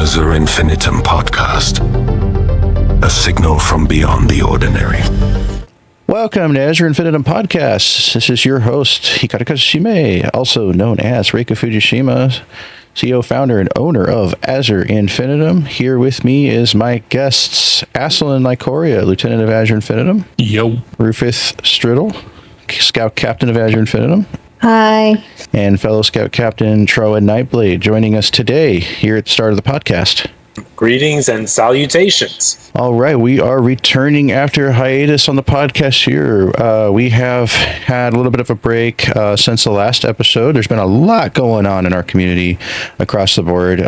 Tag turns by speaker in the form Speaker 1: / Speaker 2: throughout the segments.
Speaker 1: Azure Infinitum podcast. A signal from beyond the ordinary.
Speaker 2: Welcome to Azure Infinitum podcast. This is your host, Hikaru Kazushime, also known as Reika Fuji-shima, CEO, founder, and owner of Azure Infinitum. Here with me is my guests, Aslan Lycoria, Lieutenant of Azure Infinitum.
Speaker 3: Yo.
Speaker 2: Rufus Striddle, Scout Captain of Azure Infinitum.
Speaker 4: Hi.
Speaker 2: And fellow Scout Captain Troa Nightblade joining us today here at the start of the podcast.
Speaker 3: Greetings and salutations.
Speaker 2: All right, we are returning after a hiatus on the podcast here. We have had a little bit of a break since the last episode. There's been a lot going on in our community across the board.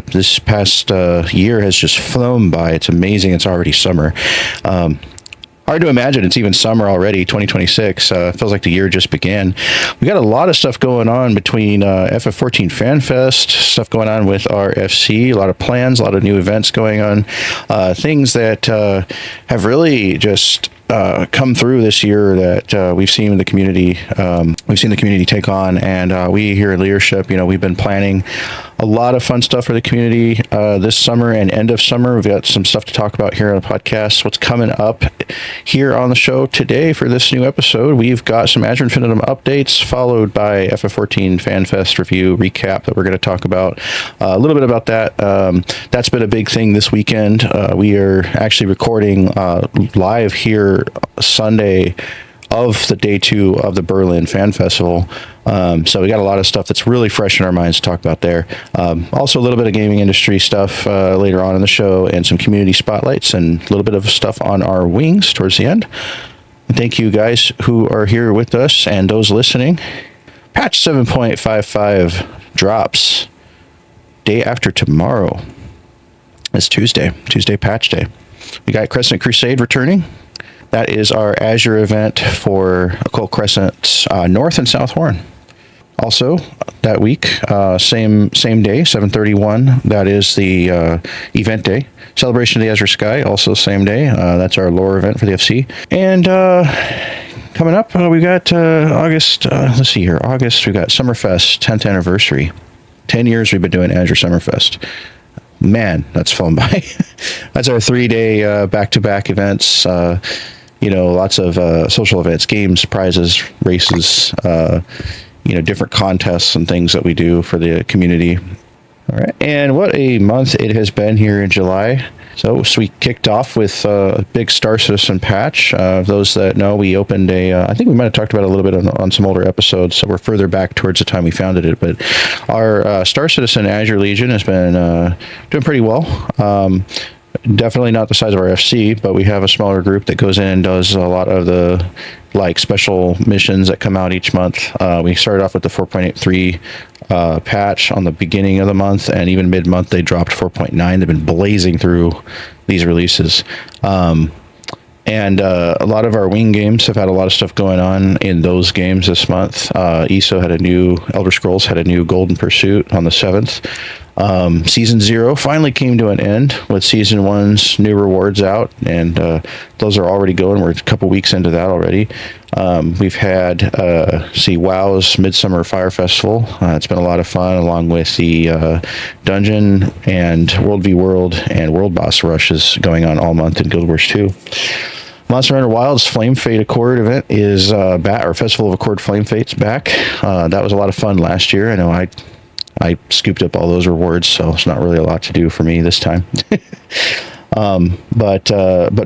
Speaker 2: This past year has just flown by. It's amazing. It's already summer. Hard to imagine it's even summer already, 2026. Feels like the year just began. We got a lot of stuff going on between FF14 FanFest, stuff going on with our FC, a lot of plans, a lot of new events going on, things that have really just come through this year that we've seen the community take on, and we here at leadership, we've been planning a lot of fun stuff for the community this summer and end of summer. We've got some stuff to talk about here on the podcast. What's coming up here on the show today for this new episode? We've got some Azure Infinitum updates, followed by FF14 FanFest review recap that we're going to talk about a little bit about that. That's been a big thing this weekend. We are actually recording live here Sunday of the day 2 of the Berlin Fan Festival. So we got a lot of stuff that's really fresh in our minds to talk about there. Also a little bit of gaming industry stuff later on in the show, and some community spotlights and a little bit of stuff on our wings towards the end. Thank you guys who are here with us and those listening. Patch 7.55 drops day after tomorrow. It's Tuesday patch day. We got Crescent Crusade returning. That is our Azure event for Occult Crescent North and South Horn. Also, that week, same day, 7/31, that is the event day. Celebration of the Azure Sky, also same day. That's our lore event for the FC. And coming up, we got August, let's see here, August, we got Summerfest 10th anniversary. 10 years we've been doing Azure Summerfest. Man, that's flown by. That's our 3-day back-to-back events. Lots of social events, games, prizes, races, different contests and things that we do for the community. All right. And what a month it has been here in July. So we kicked off with a big Star Citizen patch. Those that know, we opened I think we might have talked about it a little bit on some older episodes, so we're further back towards the time we founded it. But our Star Citizen Azure Legion has been doing pretty well. Definitely not the size of our FC, but we have a smaller group that goes in and does a lot of the special missions that come out each month. We started off with the 4.83 patch on the beginning of the month, and even mid-month they dropped 4.9. They've been blazing through these releases. And a lot of our wing games have had a lot of stuff going on in those games this month. ESO had a new, Elder Scrolls had a new Golden Pursuit on the 7th. Season 0 finally came to an end with Season 1's new rewards out, and those are already going. We're a couple weeks into that already. We've had WoW's Midsummer Fire Festival. It's been a lot of fun, along with the Dungeon and World v World and World Boss Rushes going on all month in Guild Wars 2. Monster Hunter Wilds Flame Fate Accord event is back, or Festival of Accord Flame Fate's back. That was a lot of fun last year. I know I scooped up all those rewards, so it's not really a lot to do for me this time. But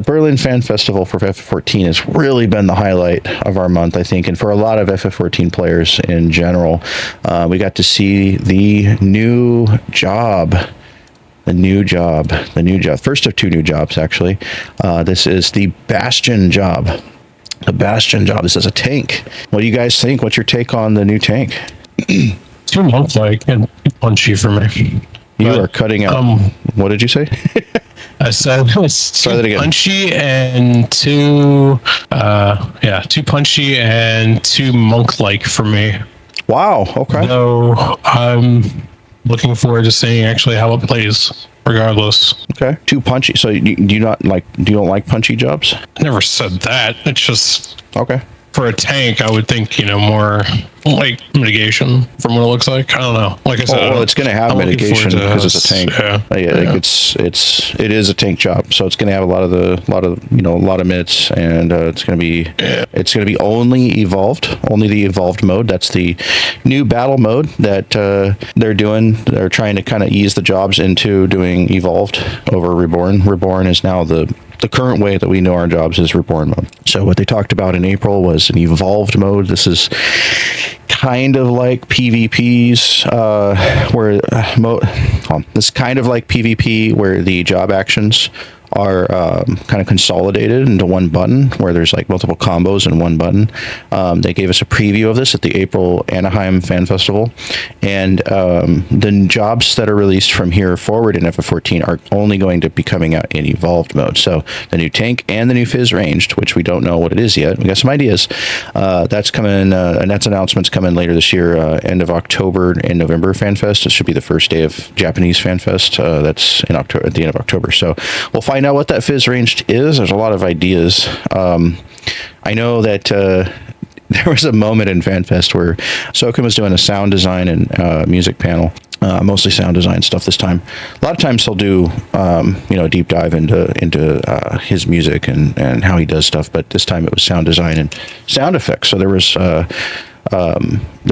Speaker 2: Berlin Fan Festival for FF14 has really been the highlight of our month, I think, and for a lot of FF14 players in general. We got to see the new job. First of 2 new jobs, actually. This is the Bastion job. The Bastion job. This is a tank. What do you guys think? What's your take on the new tank?
Speaker 3: Too monk-like and too punchy for me.
Speaker 2: You are cutting out. What did you say?
Speaker 3: I said it's too punchy and too punchy and too monk-like for me.
Speaker 2: Wow. Okay.
Speaker 3: So I'm looking forward to seeing actually how it plays, regardless.
Speaker 2: Okay. Too punchy. So do you don't like punchy jobs?
Speaker 3: I never said that. It's just
Speaker 2: okay.
Speaker 3: for a tank, I would think, more like mitigation from what it looks like. I don't know. Like I said,
Speaker 2: well, it's going to have mitigation because it's a tank. Like it is a tank job, so it's going to have a lot of mits, and it's going to be only the evolved mode. That's the new battle mode that they're doing. They're trying to kind of ease the jobs into doing evolved over reborn. Reborn is now the current way that we know our jobs is reborn mode. So what they talked about in April was an evolved mode. This is kind of like PvP's this kind of like PvP where the job actions are kind of consolidated into one button, where there's like multiple combos in one button. They gave us a preview of this at the April Anaheim Fan Festival, and the jobs that are released from here forward in FF14 are only going to be coming out in evolved mode. So the new tank and the new Fizz ranged, which we don't know what it is yet. We got some ideas. That's coming, and that's announcements coming later this year, end of October and November Fan Fest. It should be the first day of Japanese Fan Fest. That's in October, at the end of October. So we'll find out what that Fizz ranged is. There's a lot of ideas. I know that there was a moment in FanFest where Soken was doing a sound design and music panel, mostly sound design stuff this time. A lot of times he'll do a deep dive into his music and how he does stuff, but this time it was sound design and sound effects. So there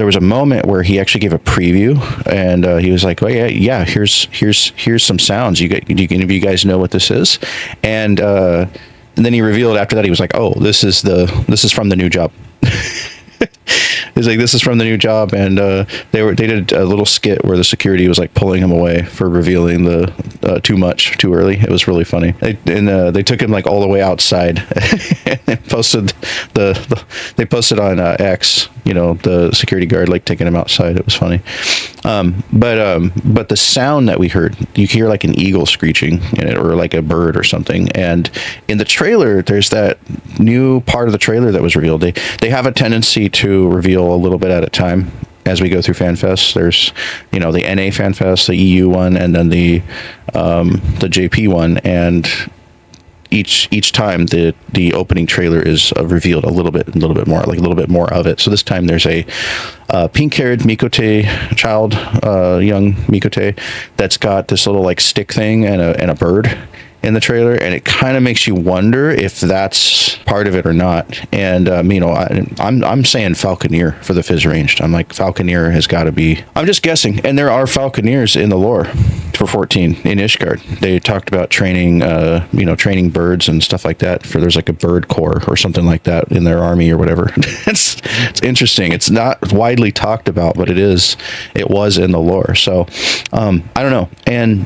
Speaker 2: was a moment where he actually gave a preview, and he was like, "Oh yeah, here's some sounds. Do any of you guys know what this is?" And then he revealed after that, he was like, "Oh, this is from the new job." He's like, "This is from the new job," and they did a little skit where the security was like pulling him away for revealing the too early. It was really funny. They took him like all the way outside and posted they posted on X, the security guard like taking him outside. It was funny. But the sound that we heard, you hear like an eagle screeching in it, or like a bird or something. And in the trailer, there's that new part of the trailer that was revealed. They have a tendency to reveal a little bit at a time as we go through FanFest. There's, the NA FanFest, the EU one, and then the JP one, and each time the opening trailer is revealed a little bit more, like a little bit more of it. So this time there's a pink-haired Mikote child, young Mikote, that's got this little like stick thing and a bird in the trailer, and it kind of makes you wonder if that's part of it or not. And I'm saying Falconeer for the Fizz ranged. I'm like, Falconeer has got to be. I'm just guessing, and there are Falconeers in the lore for 14 in Ishgard. They talked about training birds and stuff like that. There's like a bird corps or something like that in their army or whatever. It's interesting. It's not widely talked about, but it was in the lore. So I don't know. And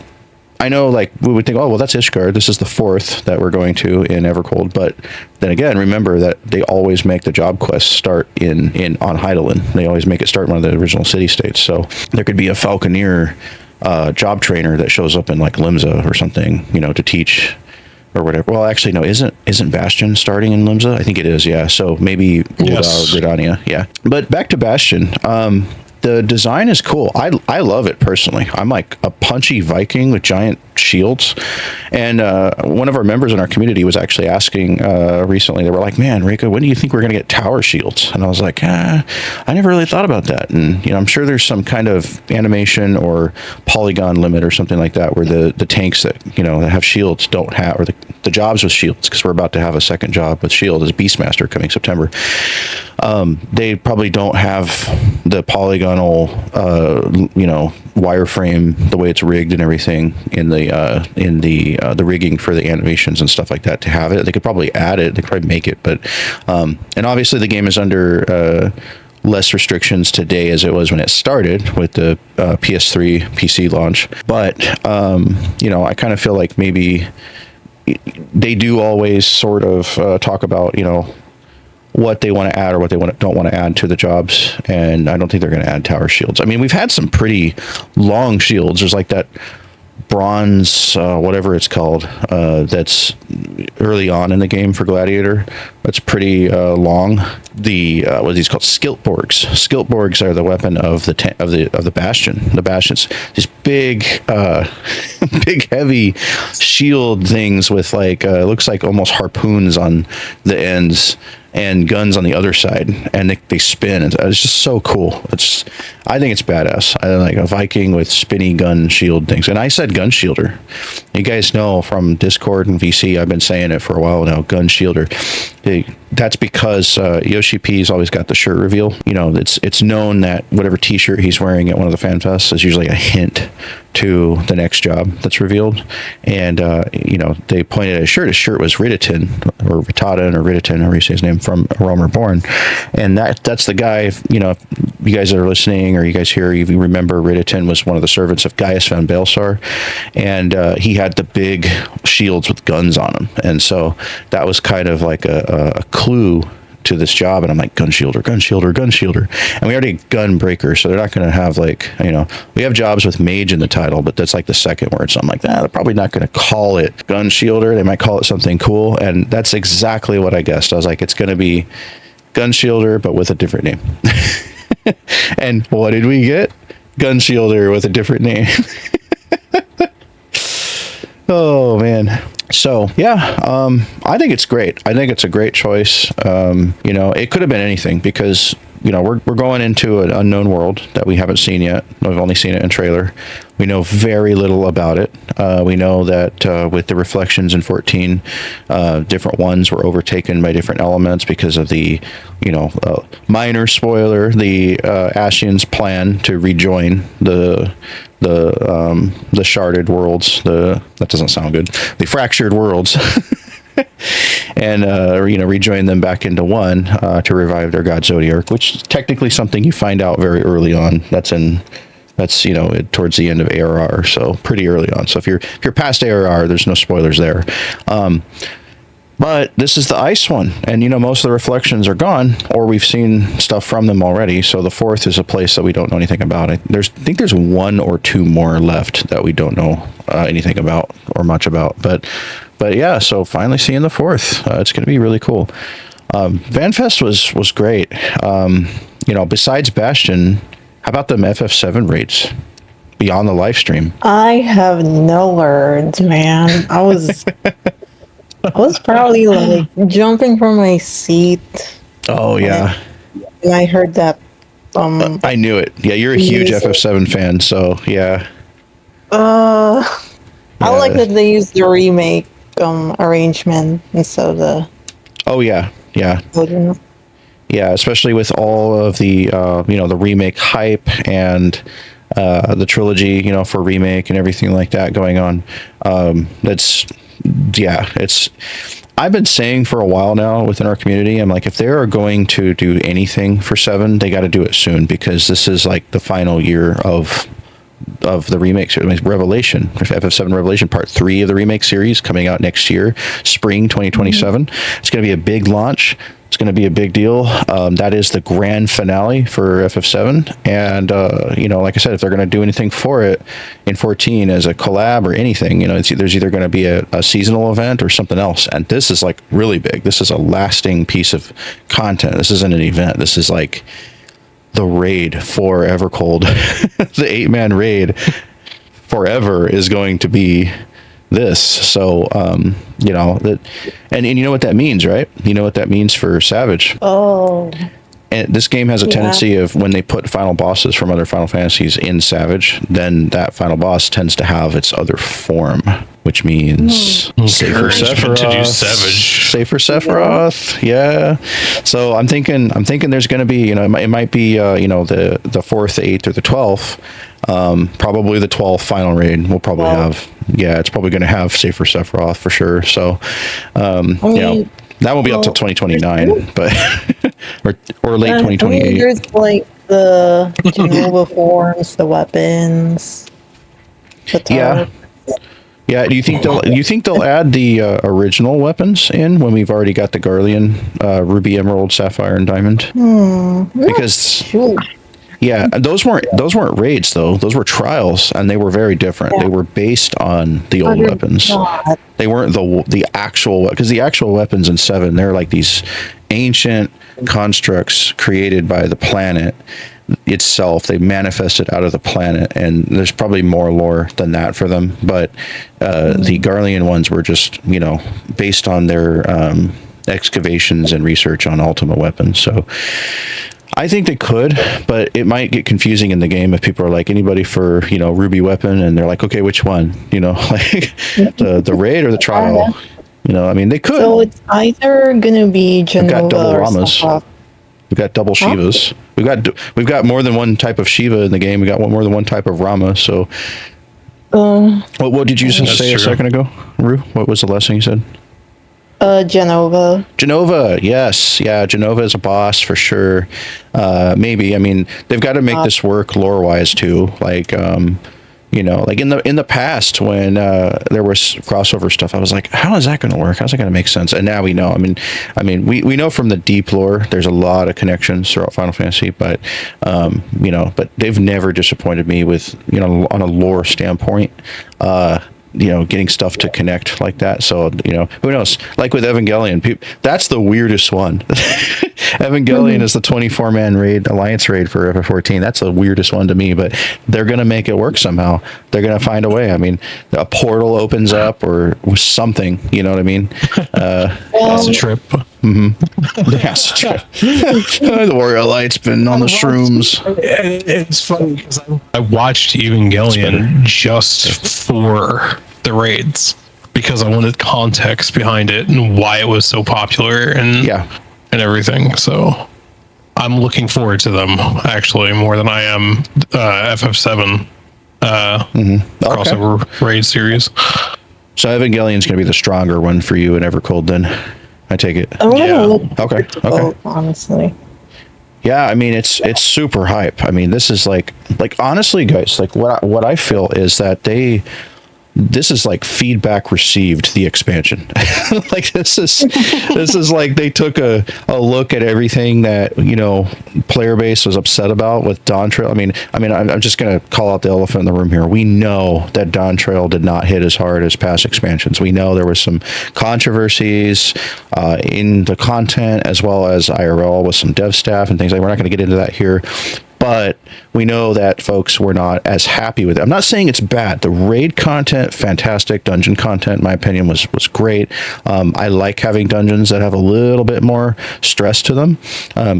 Speaker 2: I know, like, we would think, oh, well, that's Ishgard. This is the fourth that we're going to in Evercold. But then again, remember that they always make the job quests start on Heidelin. They always make it start in one of the original city-states. So there could be a Falconeer job trainer that shows up in, like, Limsa or something, to teach or whatever. Well, actually, no, isn't Bastion starting in Limsa? I think it is, yeah. So maybe Gridania, yeah. But back to Bastion. The design is cool. I love it personally. I'm like a punchy Viking with giant shields. And one of our members in our community was actually asking recently, they were like, "Man, Reika, when do you think we're going to get tower shields?" And I was like, I never really thought about that. And, I'm sure there's some kind of animation or polygon limit or something like that where the tanks that, that have shields don't have, or the jobs with shields, because we're about to have a second job with shield as Beastmaster coming September. They probably don't have the polygonal, wireframe, the way it's rigged and everything in the rigging for the animations and stuff like that to have it. They could probably add it. They could probably make it, but and obviously the game is under less restrictions today as it was when it started with the PS3 PC launch. But I kind of feel like maybe they do always sort of talk about what they want to add or what they don't want to add to the jobs, and I don't think they're going to add tower shields. I mean, we've had some pretty long shields. There's like that bronze, whatever it's called, that's early on in the game for Gladiator. That's pretty long. what are these called? Skiltborgs. Skiltborgs are the weapon of the Bastion. The Bastion's these big, big heavy shield things with like looks like almost harpoons on the ends and guns on the other side, and they spin. It's just so cool. I think it's badass. I like a Viking with spinny gun shield things. And I said gun shielder. You guys know from Discord and VC, I've been saying it for a while now, gun shielder. That's because Yoshi P's always got the shirt reveal. You know, it's known that whatever t-shirt he's wearing at one of the fan fests is usually a hint to the next job that's revealed. And you know, they pointed at his shirt. His shirt was Ridditon or Ritatan or Ridditon, however you say his name, from Realm Reborn. And that's the guy, you know, if you guys that are listening or you guys here, you remember Ridditon was one of the servants of Gaius van Baelsar, and he had the big shields with guns on them. And so that was kind of like a clue to this job. And I'm like, gun shielder, gun shielder, gun shielder. And we already gun breaker, so they're not going to have like, you know, we have jobs with mage in the title, but that's like the second word. So I'm like, they're probably not going to call it gun shielder. They might call it something cool. And that's exactly what I guessed. I was like, it's going to be gun shielder, but with a different name. And what did we get? Gun shielder with a different name. Oh man. So yeah, I think it's great. I think it's a great choice. You know, it could have been anything because, you know, we're going into an unknown world that we haven't seen yet. We've only seen it in trailer. We know very little about it. We know that with the reflections in 14, different ones were overtaken by different elements because of the, you know, minor spoiler, the Ascians' plan to rejoin the sharded worlds. That doesn't sound good. The fractured worlds. And you know, rejoin them back into one to revive their god Zodiark, which is technically something you find out very early on. That's you know, towards the end of ARR, so pretty early on. So if you're past ARR, there's no spoilers there. But this is the ice one, and you know, most of the reflections are gone, or we've seen stuff from them already. So the fourth is a place that we don't know anything about. I think there's one or two more left that we don't know anything about or much about. But yeah, so finally seeing the fourth, it's going to be really cool. VanFest was great. You know, besides Bastion, how about them FF7 raids beyond the live stream?
Speaker 4: I have no words, man. I was probably like jumping from my seat.
Speaker 2: Oh yeah.
Speaker 4: And I heard that.
Speaker 2: I knew it. Yeah, you're a huge FF7 fan, so yeah.
Speaker 4: I like that they used the remake arrangement instead of the.
Speaker 2: Oh yeah. Yeah, especially with all of the you know, the remake hype and the trilogy, you know, for remake and everything like that going on. I've been saying for a while now within our community, I'm like, if they are going to do anything for 7, they got to do it soon, because this is like the final year of the remake series. Revelation, FF7 Revelation Part 3 of the remake series coming out next year, spring 2027. It's going to be a big launch. It's going to be a big deal. That is the grand finale for FF7. And, you know, like I said, if they're going to do anything for it in 14 as a collab or anything, you know, there's either going to be a seasonal event or something else. And this is like really big. This is a lasting piece of content. This isn't an event. This is like the raid for Evercold. The 8-man raid forever is going to be this. So, you know, that, and you know what that means, right? You know what that means for Savage.
Speaker 4: Oh.
Speaker 2: And this game has a tendency of, when they put final bosses from other Final Fantasies in Savage, then that final boss tends to have its other form, which means safer Sephiroth.
Speaker 3: To do Savage.
Speaker 2: Safer Sephiroth, yeah. So I'm thinking there's going to be, you know, it might be, you know, the 4th, the 8th, or the 12th. Probably the 12th final raid will probably have. Yeah, it's probably going to have safer Sephiroth for sure. So, you know, that won't be up till 2029, but or late 2028. I mean,
Speaker 4: there's like the Genova forms, the weapons, the tarp.
Speaker 2: Yeah. Do you think they'll add the original weapons in when we've already got the Garlean, Ruby, Emerald, Sapphire, and Diamond? Because yeah, those weren't raids though. Those were trials, and they were very different. Yeah. They were based on the old weapons. God. They weren't the actual, because the actual weapons in 7, they're like these ancient constructs created by the planet itself. They manifested out of the planet, and there's probably more lore than that for them. But the Garlean ones were just, based on their excavations and research on Ultima weapons. So I think they could, but it might get confusing in the game if people are like, anybody for, Ruby weapon, and they're like, okay, which one? Like the raid or the trial? They could.
Speaker 4: So it's either gonna be Genova
Speaker 2: We've got double
Speaker 4: or
Speaker 2: Ramas.
Speaker 4: Sapa.
Speaker 2: We've got double Shivas. We've got more than one type of Shiva in the game. We got more than one type of Rama. So, what did you just say a second ago, Rue? What was the last thing you said?
Speaker 4: Genova.
Speaker 2: Genova, yes. Yeah, Genova is a boss for sure. Maybe. They've got to make this work lore-wise too. Like, like in the past when there was crossover stuff, I was like, how is that going to work? How's that going to make sense? And now we know. We know from the deep lore, there's a lot of connections throughout Final Fantasy, but but they've never disappointed me with, on a lore standpoint. Getting stuff to connect like that. So, who knows? Like with Evangelion, that's the weirdest one. Evangelion is the 24-man raid, alliance raid for FF14. That's the weirdest one to me, but they're going to make it work somehow. They're going to find a way. A portal opens up or something, you know what I mean?
Speaker 3: That's a trip.
Speaker 2: Mm-hmm. That's a trip. The Warrior Light's been on the shrooms.
Speaker 3: It's funny because I watched Evangelion just for the raids because I wanted context behind it and why it was so popular and everything. So I'm looking forward to them actually more than I am FF7 crossover raid series.
Speaker 2: So Evangelion's going to be the stronger one for you in Evercold then. I take it.
Speaker 4: Okay. Honestly.
Speaker 2: Yeah, it's super hype. This is like honestly, guys, like what I feel is that this is like feedback received the expansion. Like this is like they took a look at everything that player base was upset about with Dawn Trail. I'm just gonna call out the elephant in the room here. We know that Dawn Trail did not hit as hard as past expansions. We know there was some controversies in the content as well as IRL with some dev staff and things like. We're not going to get into that here. But we know that folks were not as happy with it. I'm not saying it's bad. The raid content, fantastic. Dungeon content, in my opinion, was great. I like having dungeons that have a little bit more stress to them.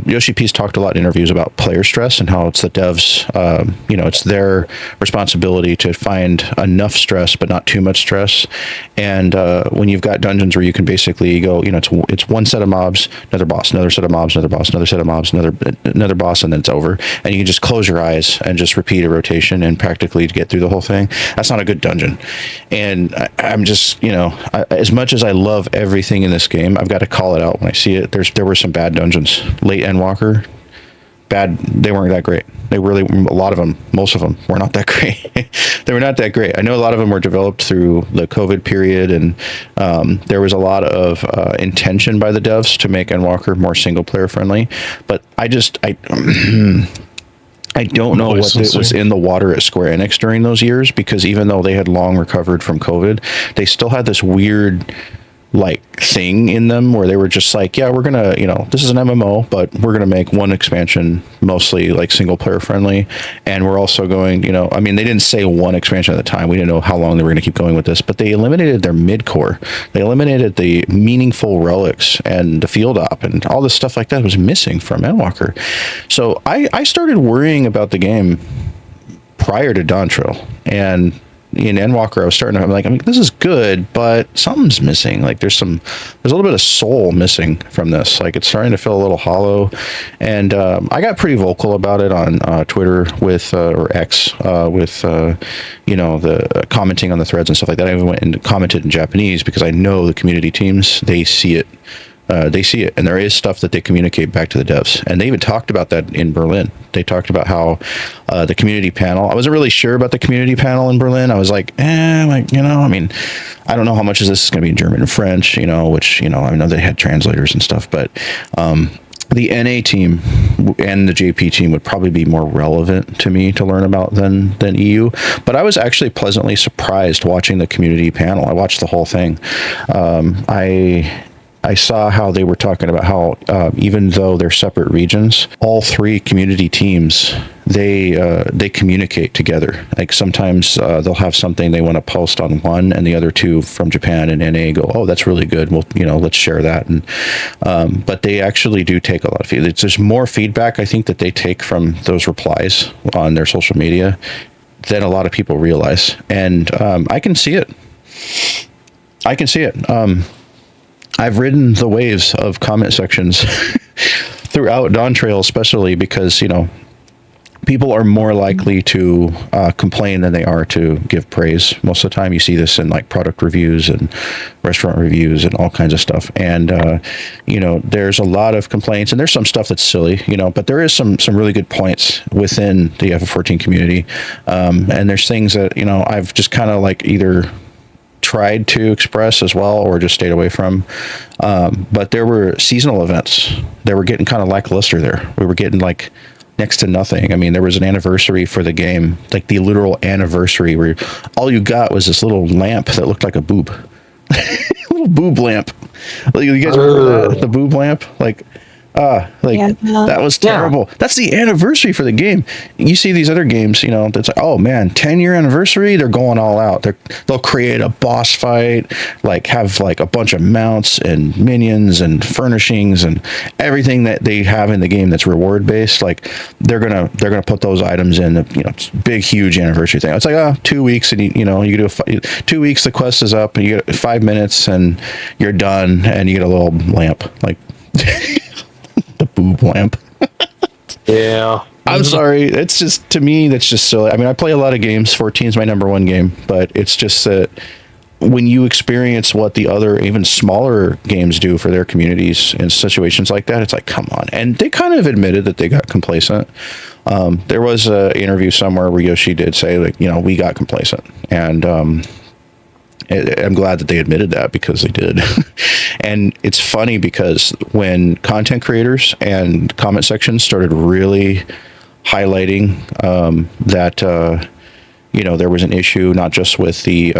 Speaker 2: Yoshi P's talked a lot in interviews about player stress and how it's the devs, it's their responsibility to find enough stress, but not too much stress. And when you've got dungeons where you can basically go, it's one set of mobs, another boss, another set of mobs, another boss, another set of mobs, another boss, and then it's over. And you can just close your eyes and just repeat a rotation and practically get through the whole thing. That's not a good dungeon. And I'm just, as much as I love everything in this game, I've got to call it out when I see it. There were some bad dungeons. Late Endwalker, bad. They weren't that great. A lot of them, most of them were not that great. They were not that great. I know a lot of them were developed through the COVID period, and there was a lot of intention by the devs to make Endwalker more single player friendly. But I don't know what was in the water at Square Enix during those years, because even though they had long recovered from COVID, they still had this weird thing in them where they were just like, yeah, we're gonna, this is an MMO, but we're gonna make one expansion mostly single player friendly, and we're also going, they didn't say one expansion at the time. We didn't know how long they were gonna keep going with this, but they eliminated their mid-core. They eliminated the meaningful relics and the field op and all this stuff like that was missing from Endwalker. So I started worrying about the game prior to Dawn Trail, and in Endwalker, I was starting to, I'm like, this is good, but something's missing. There's a little bit of soul missing from this. It's starting to feel a little hollow. And I got pretty vocal about it on Twitter with, or X, with, the commenting on the threads and stuff like that. I even went and commented in Japanese because I know the community teams, they see it. And there is stuff that they communicate back to the devs, and they even talked about that in Berlin. They talked about how the community panel, I wasn't really sure about the community panel in Berlin. I was like, I don't know how much of this is going to be in German and French, which, I know they had translators and stuff, but the NA team and the JP team would probably be more relevant to me to learn about than EU. But I was actually pleasantly surprised watching the community panel. I watched the whole thing. I saw how they were talking about how even though they're separate regions, all three community teams, they communicate together. Like sometimes they'll have something they want to post on one, and the other two from Japan and NA go, "Oh, that's really good. Well, let's share that." And but they actually do take a lot of feedback. There's more feedback I think that they take from those replies on their social media than a lot of people realize, and I can see it. I can see it. I've ridden the waves of comment sections throughout Dawn Trail, especially because, people are more likely to complain than they are to give praise. Most of the time you see this in like product reviews and restaurant reviews and all kinds of stuff. And, there's a lot of complaints, and there's some stuff that's silly, but there is some really good points within the FF14 community. And there's things that, I've just kind of like either tried to express as well or just stayed away from, but there were seasonal events that were getting kind of lackluster there. We were getting like next to nothing. I mean, there was an anniversary for the game, like the literal anniversary, where all you got was this little lamp that looked like a boob. Little boob lamp. Like, you guys remember that? The boob lamp? That was terrible. Yeah. That's the anniversary for the game. You see these other games, that's like, oh man, 10-year anniversary, they're going all out. They'll create a boss fight, like have like a bunch of mounts and minions and furnishings and everything that they have in the game that's reward based. Like they're gonna put those items in the big huge anniversary thing. It's like 2 weeks and you do 2 weeks, the quest is up and you get 5 minutes and you're done and you get a little lamp like. The boob lamp.
Speaker 5: Yeah.
Speaker 2: I'm sorry. It's just, to me, that's just silly. I mean, I play a lot of games. 14 is my number one game, but it's just that when you experience what the other, even smaller games do for their communities in situations like that, it's like, come on. And they kind of admitted that they got complacent. There was an interview somewhere where Yoshi did say, like, we got complacent. And I'm glad that they admitted that, because they did. And it's funny because when content creators and comment sections started really highlighting that there was an issue not just with the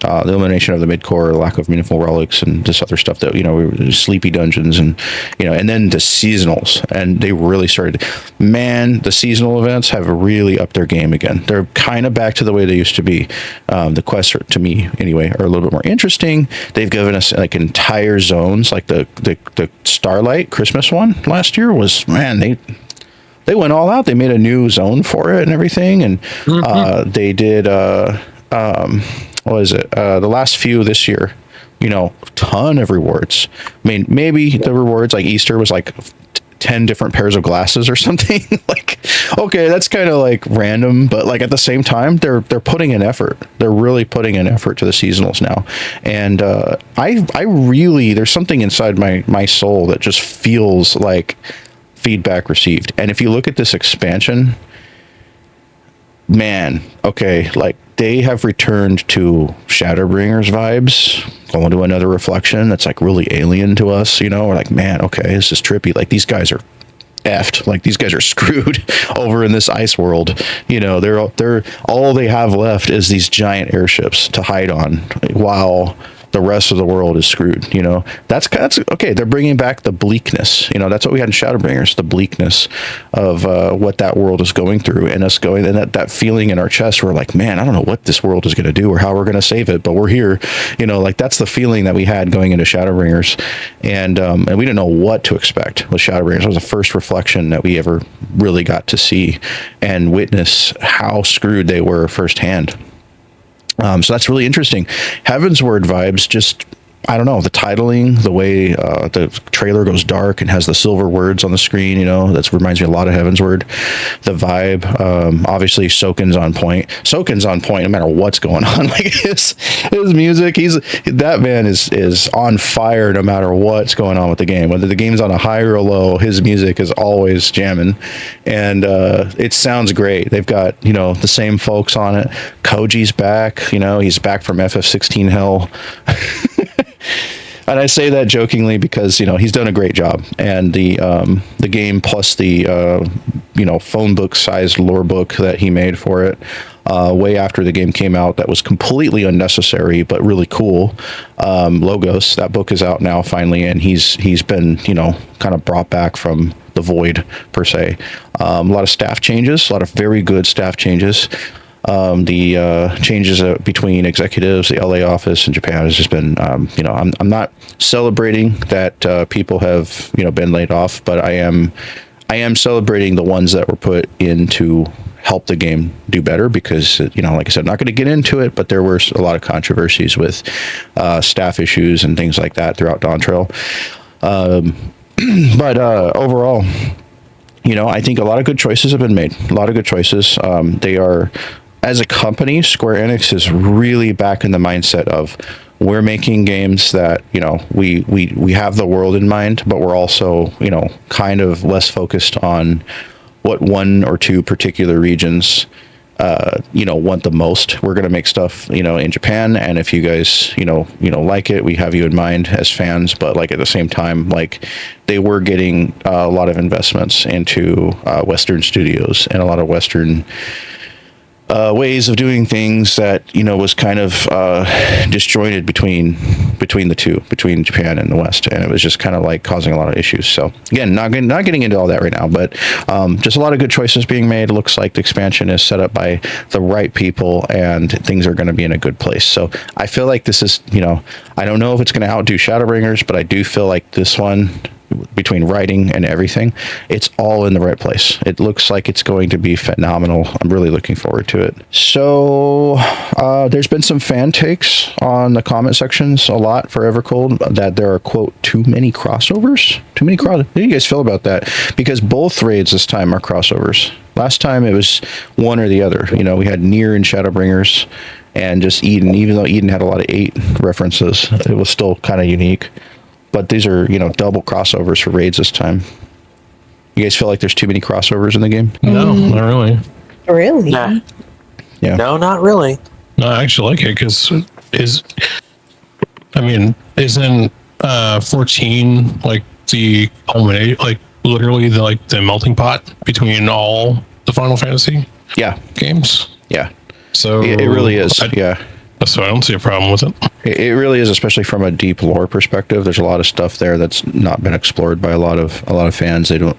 Speaker 2: elimination of the mid-core, lack of meaningful relics, and this other stuff that we were sleepy dungeons, and and then the seasonals, and they really started. Man, the seasonal events have really upped their game again. They're kind of back to the way they used to be. The quests, to me anyway, are a little bit more interesting. They've given us like entire zones, like the Starlight Christmas one last year was, man, they went all out. They made a new zone for it and everything, and they did. What is it? The last few this year, ton of rewards. I mean, maybe the rewards like Easter was like 10 different pairs of glasses or something. Like, okay, that's kind of like random, but like at the same time, they're putting an effort. They're really putting an effort to the seasonals now. And I really, there's something inside my soul that just feels like feedback received. And if you look at this expansion, man, okay, like they have returned to Shadowbringers vibes, going to another reflection that's like really alien to us, we're like, man, okay, this is trippy. Like these guys are effed, like these guys are screwed over in this ice world. They're all they have left is these giant airships to hide on while the rest of the world is screwed. That's okay. They're bringing back the bleakness. That's what we had in Shadowbringers, the bleakness of what that world is going through, and us going, and that feeling in our chest. We're like, man, I don't know what this world is going to do or how we're going to save it, but we're here. Like that's the feeling that we had going into Shadowbringers, and we didn't know what to expect with Shadowbringers. It was the first reflection that we ever really got to see and witness how screwed they were firsthand. So that's really interesting. Heavensward vibes, just, I don't know, the titling, the way the trailer goes dark and has the silver words on the screen, that reminds me a lot of Heavensward. The vibe, obviously Soken's on point. Soken's on point no matter what's going on. Like his music, that man is on fire no matter what's going on with the game. Whether the game's on a high or a low, his music is always jamming, and it sounds great. They've got the same folks on it. Koji's back. He's back from FF16 hell. And I say that jokingly because he's done a great job, and the game plus the phone book sized lore book that he made for it way after the game came out that was completely unnecessary but really cool. Logos, that book is out now finally, and he's been kind of brought back from the void per se. A lot of staff changes, a lot of very good staff changes. The changes between executives, the LA office and Japan has just been, I'm not celebrating that people have been laid off, but I am celebrating the ones that were put in to help the game do better, because like I said, I'm not going to get into it, but there were a lot of controversies with staff issues and things like that throughout Dawn Trail. But overall, I think a lot of good choices have been made. A lot of good choices. They are, as a company, Square Enix is really back in the mindset of, we're making games that we have the world in mind, but we're also kind of less focused on what one or two particular regions want the most. We're going to make stuff in Japan, and if you guys like it, we have you in mind as fans. But like at the same time, like they were getting a lot of investments into Western studios and a lot of Western ways of doing things that was kind of disjointed between the two, between Japan and the West, and it was just kind of like causing a lot of issues. So again, not getting into all that right now, but just a lot of good choices being made. It looks like the expansion is set up by the right people, and things are going to be in a good place. So I feel like this is I don't know if it's going to outdo Shadowbringers, but I do feel like this one, between writing and everything, it's all in the right place. It looks like it's going to be phenomenal. I'm really looking forward to it. So there's been some fan takes on the comment sections a lot for Evercold that there are, quote, too many crossovers. How do you guys feel about that? Because both raids this time are crossovers. Last time it was one or the other. We had Nier and Shadowbringers and just Eden. Even though Eden had a lot of 8 references, it was still kind of unique. But these are, double crossovers for raids this time. You guys feel like there's too many crossovers in the game?
Speaker 3: No, not really.
Speaker 4: Really?
Speaker 5: Nah.
Speaker 2: Yeah.
Speaker 5: No, not really.
Speaker 3: No, I actually like it because isn't 14 like the culmination, like literally the melting pot between all the Final Fantasy games?
Speaker 2: Yeah.
Speaker 3: So
Speaker 2: it really is.
Speaker 3: So I don't see a problem with it.
Speaker 2: It really is, especially from a deep lore perspective. There's a lot of stuff there that's not been explored by a lot of fans. They don't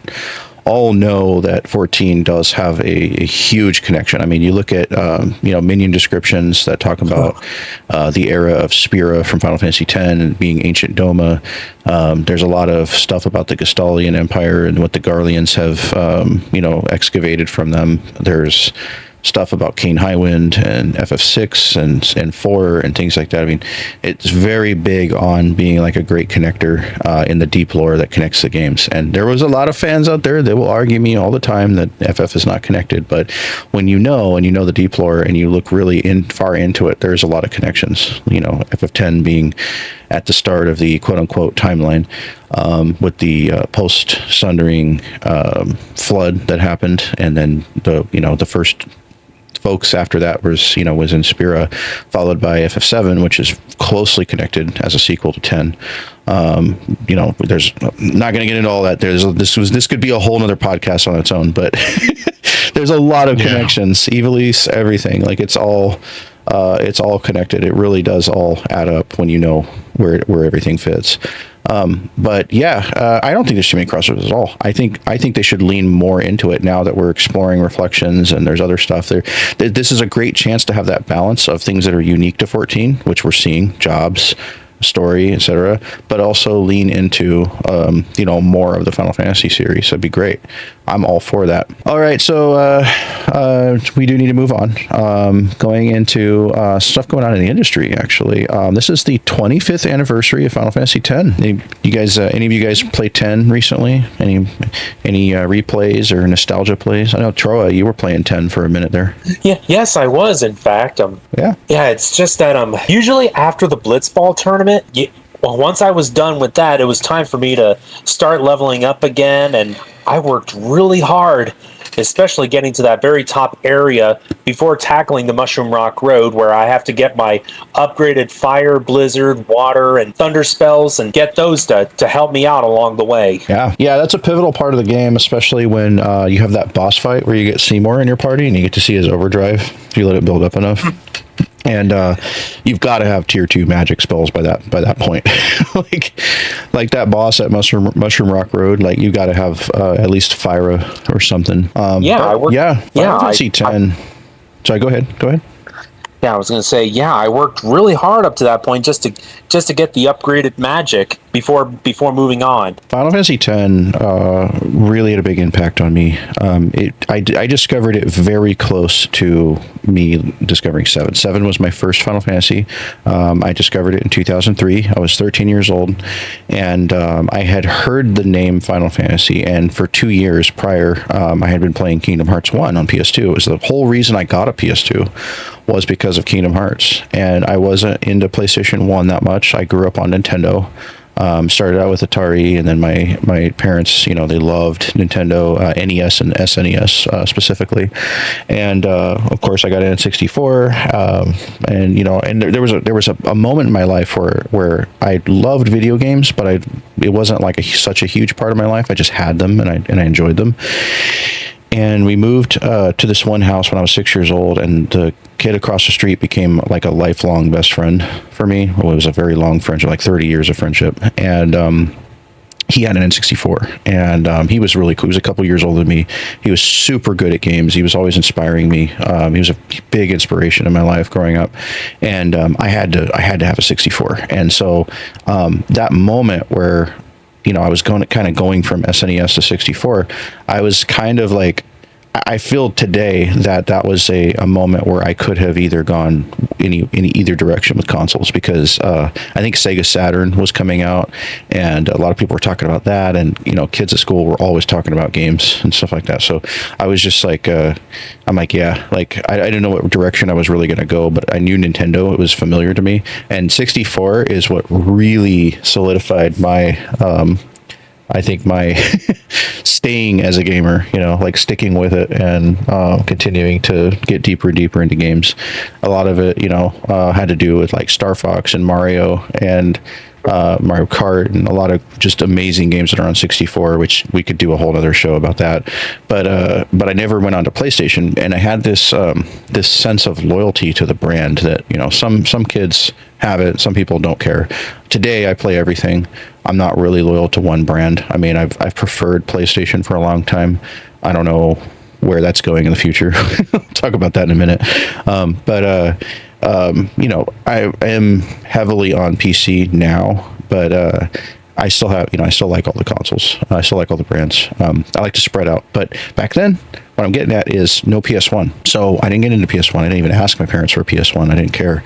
Speaker 2: all know that 14 does have a huge connection. I mean, you look at minion descriptions that talk about the era of Spira from Final Fantasy X and being ancient Doma. There's a lot of stuff about the Gestalian Empire and what the Garleans have excavated from them. There's stuff about Kane Highwind and FF6 and 4 and things like that. I mean, it's very big on being like a great connector in the deep lore that connects the games. And there was a lot of fans out there that will argue me all the time that FF is not connected. But when you know the deep lore and you look really far into it, there's a lot of connections. FF10 being at the start of the quote-unquote timeline with the post-Sundering flood that happened, and then the first folks after that was in Spira, followed by FF7, which is closely connected as a sequel to 10. There's not going to get into all that. This could be a whole nother podcast on its own, but there's a lot of connections. Evilise, everything, like it's all connected. It really does all add up when you know where everything fits. But I don't think there's too many crossovers at all. I think they should lean more into it now that we're exploring reflections and there's other stuff there. This is a great chance to have that balance of things that are unique to 14, which we're seeing, jobs, story, etc., but also lean into more of the Final Fantasy series. That'd be great. I'm all for that. All right, so we do need to move on. Going into stuff going on in the industry. Actually, this is the 25th anniversary of Final Fantasy X. Any of you guys played 10 recently? Any replays or nostalgia plays? I know Troa, you were playing 10 for a minute there.
Speaker 5: Yeah, yes, I was. In fact, yeah. It's just that usually after the Blitzball tournament. Once I was done with that, it was time for me to start leveling up again, and I worked really hard especially getting to that very top area before tackling the Mushroom Rock Road, where I have to get my upgraded fire, blizzard, water, and thunder spells and get those to help me out along the way.
Speaker 2: Yeah, that's a pivotal part of the game, especially when you have that boss fight where you get Seymour in your party and you get to see his overdrive if you let it build up enough. And you've got to have tier 2 magic spells by that point. like that boss at Mushroom Rock Road, like you got to have at least Fyra or something. Final Fantasy 10. Sorry, go ahead.
Speaker 5: Yeah, I was going to say, I worked really hard up to that point just to get the upgraded magic before moving on.
Speaker 2: Final Fantasy X really had a big impact on me. I discovered it very close to me discovering 7. 7 was my first Final Fantasy. I discovered it in 2003. I was 13 years old, and I had heard the name Final Fantasy, and for 2 years prior, I had been playing Kingdom Hearts 1 on PS2. It was the whole reason I got a PS2 was because of Kingdom Hearts, and I wasn't into PlayStation 1 that much. I grew up on Nintendo. Started out with Atari, and then my parents, they loved Nintendo, NES and SNES specifically, and of course I got an N64, and there was a moment in my life where I loved video games, but it wasn't like such a huge part of my life. I just had them, and I enjoyed them. And we moved to this one house when I was 6 years old, and the kid across the street became like a lifelong best friend for me. Well, it was a very long friendship, like 30 years of friendship. And he had an N64, and he was really cool. He was a couple years older than me. He was super good at games. He was always inspiring me. He was a big inspiration in my life growing up, and I had to have a 64. And so that moment where I was going from SNES to 64, I was kind of like, I feel today that was a moment where I could have either gone in either direction with consoles, because I think Sega Saturn was coming out, and a lot of people were talking about that, and kids at school were always talking about games and stuff like that. So I was just like, I'm like, I didn't know what direction I was really going to go, but I knew Nintendo. It was familiar to me, and 64 is what really solidified my I think my staying as a gamer, like sticking with it and continuing to get deeper and deeper into games. A lot of it, had to do with like Star Fox and Mario and Mario Kart, and a lot of just amazing games that are on 64, which we could do a whole other show about that. But I never went on to PlayStation, and I had this sense of loyalty to the brand that, some kids have it, some people don't care. Today I play everything. I'm not really loyal to one brand. I mean, I've preferred PlayStation for a long time. I don't know where that's going in the future. I'll talk about that in a minute. I am heavily on PC now, but I still have, I still like all the consoles. I still like all the brands. I like to spread out. But back then, what I'm getting at is no PS1. So I didn't get into PS1. I didn't even ask my parents for a PS1. I didn't care.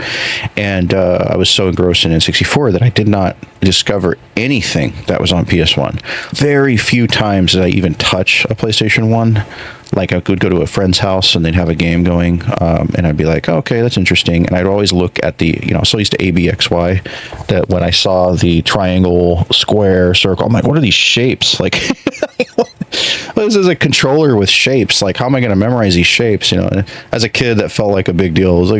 Speaker 2: And I was so engrossed in N64 that I did not discover anything that was on PS1. Very few times did I even touch a PlayStation 1. Like I could go to a friend's house and they'd have a game going, and I'd be like, oh, okay, that's interesting. And I'd always look at the, so used to ABXY, that when I saw the triangle, square, circle, I'm like, what are these shapes? Like, this is a controller with shapes. Like, how am I going to memorize these shapes? As a kid, that felt like a big deal. I was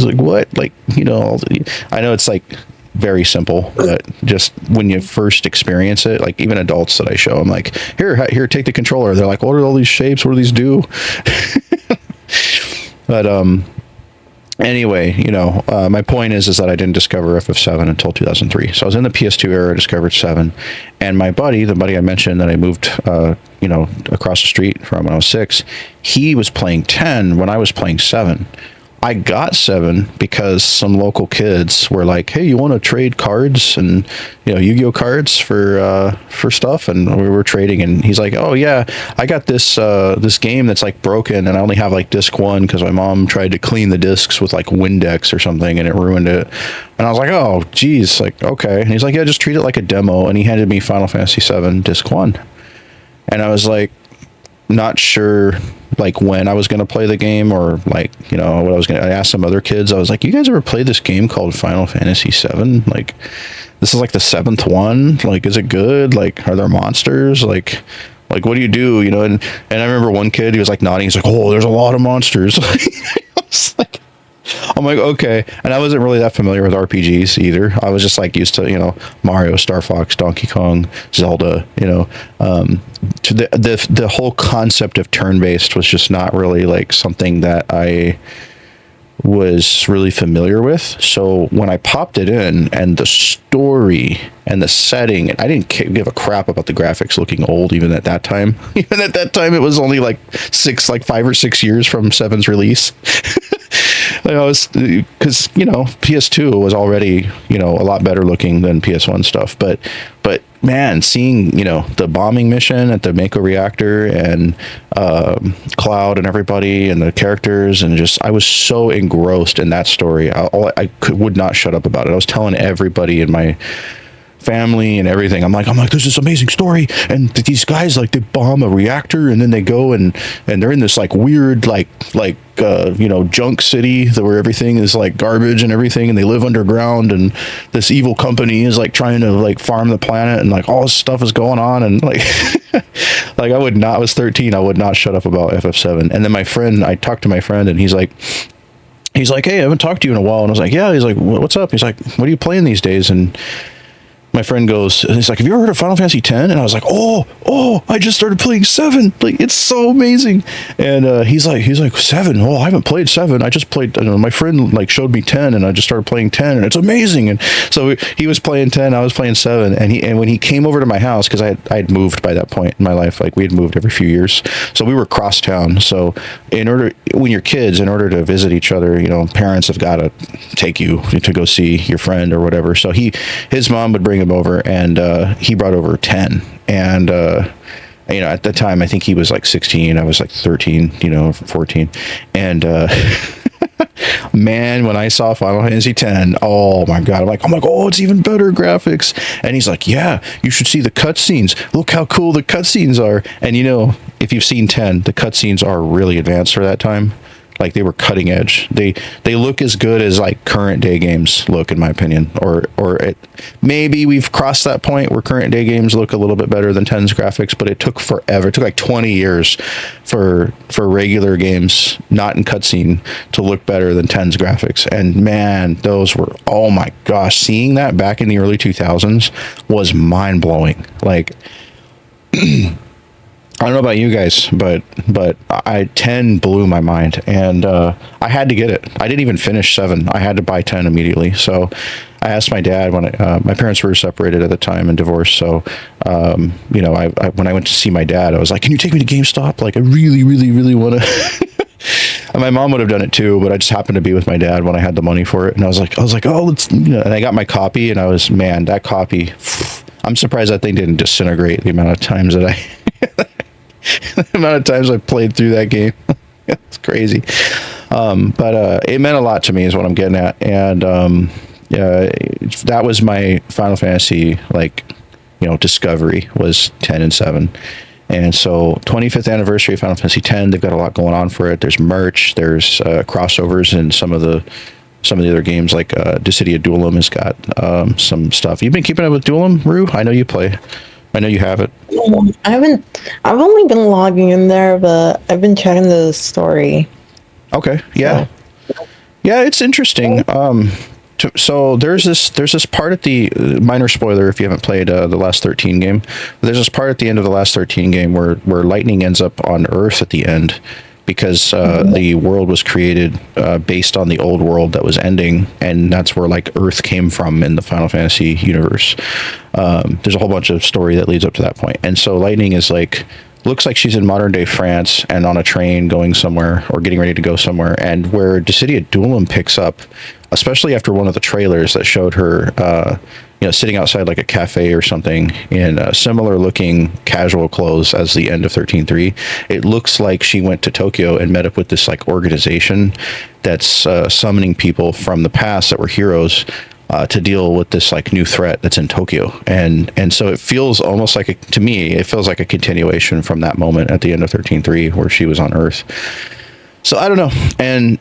Speaker 2: like, what? Like, I know it's like very simple, but just when you first experience it, like even adults that I show, I'm like, here, take the controller. They're like, what are all these shapes? What do these do? But anyway, my point is that I didn't discover FF7 until 2003. So I was in the PS2 era, discovered 7, and my buddy, the buddy I mentioned that I moved, across the street from when I was 6, he was playing 10 when I was playing 7. I got 7 because some local kids were like, hey, you want to trade cards and, Yu-Gi-Oh cards for stuff? And we were trading, and he's like, oh yeah, I got this game that's like broken, and I only have like disc 1 because my mom tried to clean the discs with like Windex or something and it ruined it. And I was like, oh geez, like, okay. And he's like, yeah, just treat it like a demo. And he handed me Final Fantasy 7 disc 1. And I was like, not sure like when I was going to play the game, or like, what I was going to, I asked some other kids, I was like, you guys ever play this game called Final Fantasy 7? Like, this is like the 7th one. Like, is it good? Like, are there monsters? Like, Like, what do you do? You know, and I remember one kid, he was like nodding. He's like, oh, there's a lot of monsters. I'm like, okay. And I wasn't really that familiar with RPGs either. I was just like used to, you know, Mario, Star Fox, Donkey Kong, Zelda, you know, to the whole concept of turn-based was just not really like something that I was really familiar with. So when I popped it in, and the story and the setting, I didn't give a crap about the graphics looking old even at that time. Even at that time, it was only like 5 or 6 years from 7's release. You know, because, you know, PS2 was already, you know, a lot better looking than PS1 stuff. But man, seeing, you know, the bombing mission at the Mako reactor and Cloud and everybody and the characters, and just, I was so engrossed in that story. I would not shut up about it. I was telling everybody in my family and everything. I'm like, there's this amazing story, and these guys, like, they bomb a reactor, and then they go and they're in this like weird you know, junk city where everything is like garbage and everything, and they live underground, and this evil company is like trying to like farm the planet, and like all this stuff is going on, and like like I was 13, I would not shut up about FF7. And then I talked to my friend, and he's like, hey, I haven't talked to you in a while. And I was like, yeah. He's like, what's up? He's like, what are you playing these days? And my friend goes, he's like, have you ever heard of Final Fantasy X? And I was like, oh, I just started playing 7. Like, it's so amazing. And he's like 7. Oh, I haven't played 7. I just played, my friend like showed me 10, and I just started playing 10, and it's amazing. And so he was playing 10, I was playing 7. And when he came over to my house, because I had moved by that point in my life, like we had moved every few years. So we were cross town. So when you're kids, in order to visit each other, you know, parents have got to take you to go see your friend or whatever. So his mom would bring him over, and he brought over 10, and you know, at the time I think he was like 16, I was like 13, you know, 14, and man, when I saw Final Fantasy X, oh my god, I'm like, oh, it's even better graphics. And he's like, yeah, you should see the cutscenes, look how cool the cutscenes are. And you know, if you've seen 10, the cutscenes are really advanced for that time. Like, they were cutting edge. They look as good as like current day games look, in my opinion. Or maybe we've crossed that point where current day games look a little bit better than 10's graphics, but it took forever. It took like 20 years for regular games, not in cutscene, to look better than 10's graphics. And man, those were, oh my gosh, seeing that back in the early 2000s was mind blowing. Like, I don't know about you guys, but 10 blew my mind, and I had to get it. I didn't even finish 7. I had to buy 10 immediately. So I asked my dad when my parents were separated at the time and divorced. So you know, when I went to see my dad, I was like, "Can you take me to GameStop? Like, I really, really, really want to." And my mom would have done it too, but I just happened to be with my dad when I had the money for it, and I was like, oh, let's. You know, and I got my copy, and I was, man, that copy. I'm surprised that thing didn't disintegrate the amount of times that the amount of times I played through that game. It's crazy. But it meant a lot to me is what I'm getting at. And that was my Final Fantasy, like, you know, discovery was 10 and 7. And so 25th anniversary of Final Fantasy X, they've got a lot going on for it. There's merch, there's crossovers in some of the other games, like Dissidia Duelum has got some stuff. You've been keeping up with Duelum, Rue? I know you play. I know you have it.
Speaker 4: I've only been logging in there, but I've been checking the story.
Speaker 2: Okay. Yeah. So. Yeah, it's interesting. So there's this part at the minor spoiler if you haven't played the last 13 game. There's this part at the end of the last 13 game where Lightning ends up on Earth at the end, because the world was created based on the old world that was ending, and that's where like Earth came from in the Final Fantasy universe. There's a whole bunch of story that leads up to that point, and so Lightning is like, looks like she's in modern day France and on a train going somewhere or getting ready to go somewhere, and where Dissidia Duelum picks up, especially after one of the trailers that showed her you know, sitting outside like a cafe or something in similar looking casual clothes as the end of 13.3. It looks like she went to Tokyo and met up with this like organization that's summoning people from the past that were heroes to deal with this like new threat that's in Tokyo. And so it feels almost like, to me, it feels like a continuation from that moment at the end of 13.3 where she was on Earth. So I don't know, and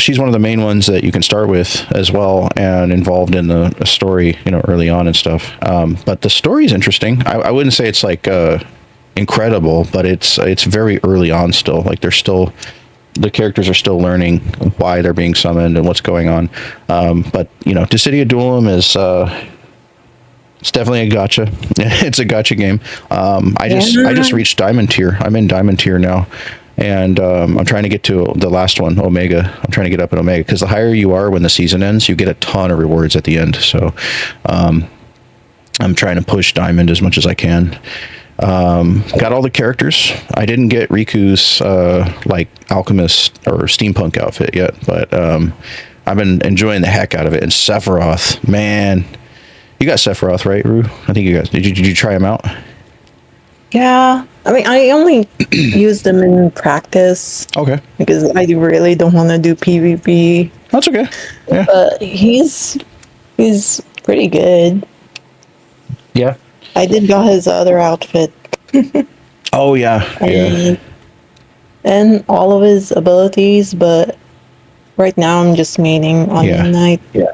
Speaker 2: she's one of the main ones that you can start with as well, and involved in the story, you know, early on and stuff. But the story is interesting. I wouldn't say it's like incredible, but it's very early on still. Like the characters are still learning why they're being summoned and what's going on. But Dissidia Duelum is it's definitely a gacha. It's a gacha game. I just reached Diamond tier. I'm in Diamond tier now. And I'm trying to get to the last one, Omega. I'm trying to get up in Omega because the higher you are when the season ends, you get a ton of rewards at the end. So I'm trying to push Diamond as much as I can. Got all the characters. I didn't get Riku's like alchemist or steampunk outfit yet, but I've been enjoying the heck out of it. And Sephiroth, man, you got Sephiroth, right, Rue? I think you guys did. You try him out?
Speaker 4: Yeah, I mean, I only use them in practice.
Speaker 2: Okay.
Speaker 4: Because I really don't want to do PvP.
Speaker 2: That's okay. Yeah.
Speaker 4: But he's pretty good.
Speaker 2: Yeah.
Speaker 4: I did got his other outfit.
Speaker 2: Oh yeah.
Speaker 4: And all of his abilities, but right now I'm just maining on Midnight. Yeah.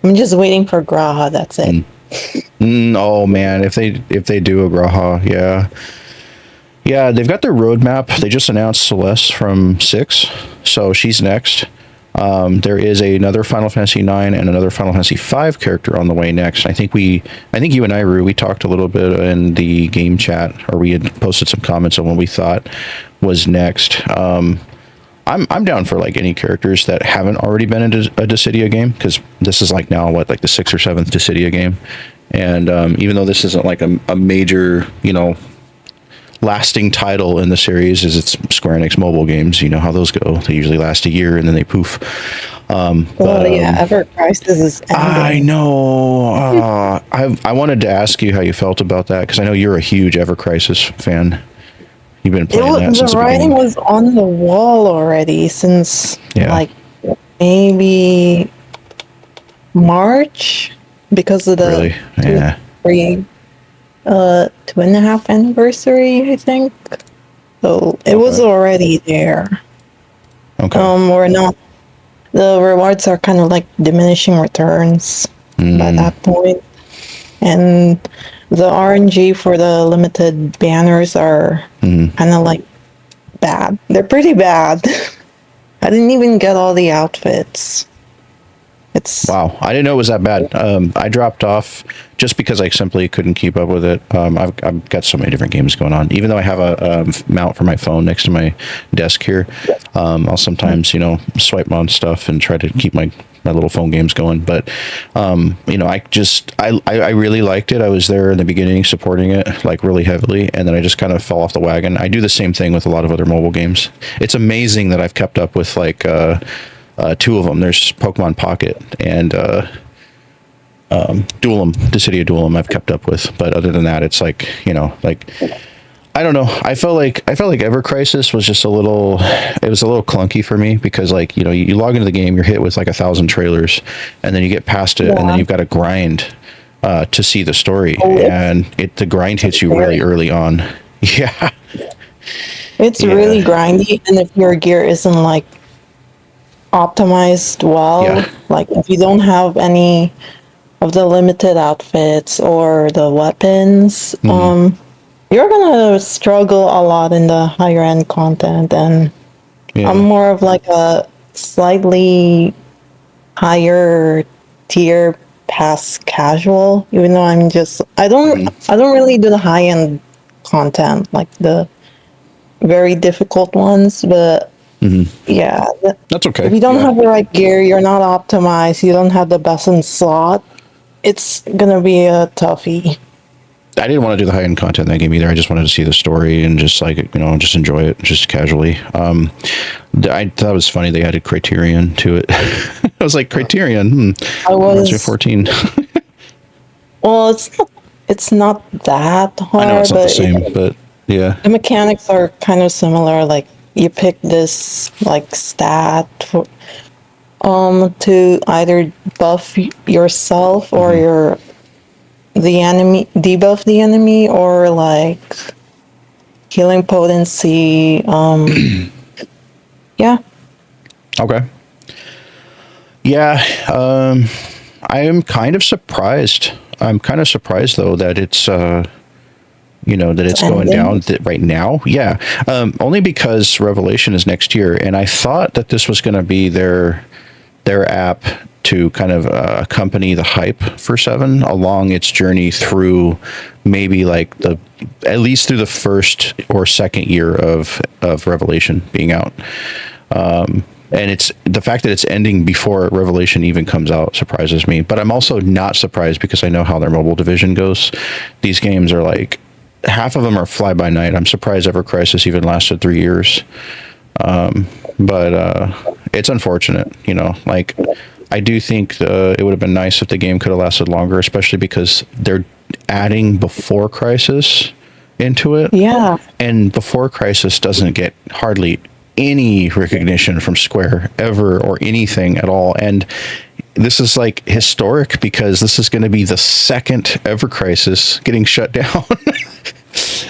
Speaker 4: I'm just waiting for Graha, that's it.
Speaker 2: Oh man, if they do a Graha, yeah, they've got their roadmap. They just announced Celeste from 6, so she's next. There is another Final Fantasy 9 and another Final Fantasy 5 character on the way next. I think you and I, Rue, we talked a little bit in the game chat, or we had posted some comments on what we thought was next. I'm down for like any characters that haven't already been in a Dissidia game, because this is like now like the 6th or 7th Dissidia game, and even though this isn't like a major lasting title in the series, is it's Square Enix mobile games. You know how those go. They usually last a year and then they poof.
Speaker 4: Ever Crisis is ending.
Speaker 2: I know. I wanted to ask you how you felt about that, because I know you're a huge Ever Crisis fan. You've been playing that since the
Speaker 4: writing
Speaker 2: beginning.
Speaker 4: was on the wall already since like maybe March, because of the 2.5 anniversary, I think. So it was already there.
Speaker 2: Okay.
Speaker 4: We're not. The rewards are kind of like diminishing returns by that point, and the RNG for the limited banners are kind of like bad. They're pretty bad. I didn't even get all the outfits.
Speaker 2: Wow, I didn't know it was that bad. I dropped off just because I simply couldn't keep up with it. I've got so many different games going on. Even though I have a mount for my phone next to my desk here, I'll sometimes swipe on stuff and try to keep my little phone games going. But I really liked it. I was there in the beginning supporting it like really heavily, and then I just kind of fell off the wagon. I do the same thing with a lot of other mobile games. It's amazing that I've kept up with like 2 of them. There's Pokemon Pocket and Dissidia Duelum I've kept up with, but other than that, it's like I don't know. I felt like Ever Crisis was just a little clunky for me, because like you log into the game, you're hit with like 1,000 trailers, and then you get past it, and then you've got to grind to see the story, and the grind hits you really early on. Yeah,
Speaker 4: it's really grindy, and if your gear isn't like optimized well, like if you don't have any of the limited outfits or the weapons, you're gonna struggle a lot in the higher end content. And I'm more of like a slightly higher tier past casual, even though I don't really do the high end content, like the very difficult ones, but that's okay. If you don't have the right gear, you're not optimized, you don't have the best in slot, it's gonna be a toughie.
Speaker 2: I didn't want to do the high end content in that game either. I just wanted to see the story and just like just enjoy it just casually. I thought it was funny they added Criterion to it. I was like, Criterion.
Speaker 4: I was
Speaker 2: 14.
Speaker 4: Well, it's not that hard.
Speaker 2: I know it's not the same, but yeah.
Speaker 4: The mechanics are kind of similar. Like you pick this like stat for, to either buff yourself or the enemy, debuff the enemy, or like healing potency. Yeah.
Speaker 2: Okay. Yeah. I am kind of surprised. I'm kind of surprised though that it's that it's going down right now. Yeah. Only because Revelation is next year. And I thought that this was going to be their app to kind of accompany the hype for 7 along its journey through maybe like at least through the first or second year of Revelation being out. And it's the fact that it's ending before Revelation even comes out surprises me. But I'm also not surprised because I know how their mobile division goes. These games are like, half of them are fly by night. I'm surprised Ever Crisis even lasted 3 years. But it's unfortunate, like I do think it would have been nice if the game could have lasted longer, especially because they're adding Before Crisis into it.
Speaker 4: Yeah.
Speaker 2: And Before Crisis doesn't get hardly any recognition from Square ever or anything at all. And this is like historic because this is going to be the second Ever Crisis getting shut down.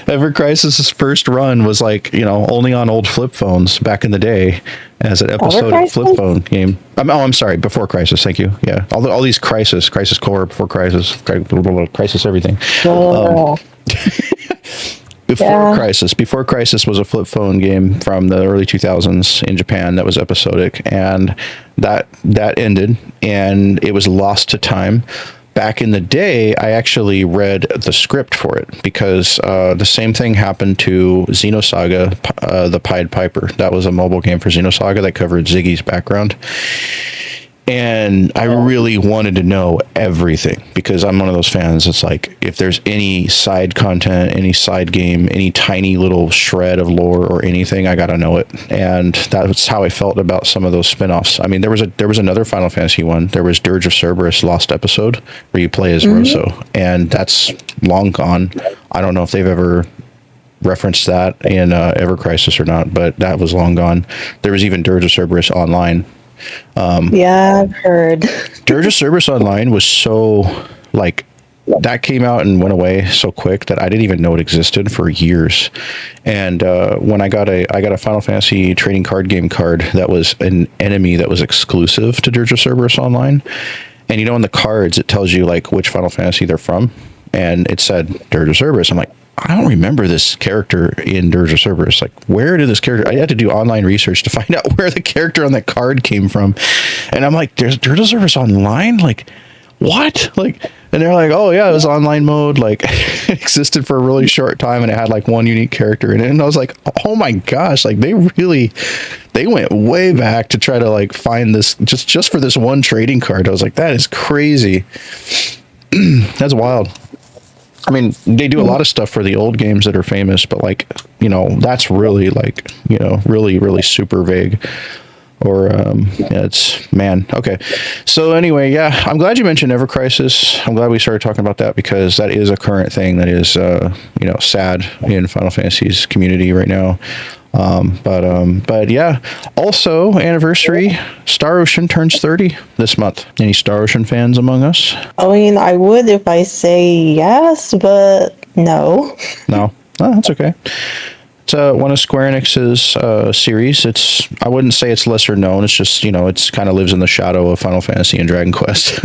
Speaker 2: Ever Crisis's first run was like, only on old flip phones back in the day as an episode of flip phone game. I'm sorry, Before Crisis. Thank you. Yeah. All these Crisis Core, Before Crisis, Crisis, everything.
Speaker 4: Oh.
Speaker 2: Before Crisis was a flip phone game from the early 2000s in Japan that was episodic, and that ended, and it was lost to time. Back in the day, I actually read the script for it because the same thing happened to Xenosaga, the Pied Piper. That was a mobile game for Xenosaga that covered Ziggy's background. And I really wanted to know everything because I'm one of those fans. It's like, if there's any side content, any side game, any tiny little shred of lore or anything, I got to know it. And that's how I felt about some of those spinoffs. I mean, there was another Final Fantasy one. There was Dirge of Cerberus Lost Episode where you play as Rosso, and that's long gone. I don't know if they've ever referenced that in Ever Crisis or not, but that was long gone. There was even Dirge of Cerberus Online.
Speaker 4: Yeah, I've heard.
Speaker 2: Dirge of Cerberus Online was so like that came out and went away so quick that I didn't even know it existed for years. And when I got a Final Fantasy trading card game card that was an enemy that was exclusive to Dirge of Cerberus Online, and in the cards it tells you like which Final Fantasy they're from, and it said Dirge of Cerberus. I'm like, I don't remember this character in Dirge of Cerberus. Like, where did this character... I had to do online research to find out where the character on that card came from. And I'm like, there's Dirge of Cerberus Online? Like, what? Like, and they're like, oh, yeah, it was online mode. Like, it existed for a really short time, and it had, like, one unique character in it. And I was like, oh, my gosh. Like, they went way back to try to, like, find this... Just for this one trading card. I was like, that is crazy. That's wild. I mean, they do a lot of stuff for the old games that are famous, but like, that's really like, really, really super vague. Or, okay. So anyway, yeah, I'm glad you mentioned Ever Crisis. I'm glad we started talking about that because that is a current thing that is, sad in Final Fantasy's community right now. But yeah, also anniversary, Star Ocean turns 30 this month. Any Star Ocean fans among us?
Speaker 4: I mean, I would if I say yes, but no.
Speaker 2: No, that's okay. It's one of Square Enix's series. I wouldn't say it's lesser known. It's just, it's kind of lives in the shadow of Final Fantasy and Dragon Quest.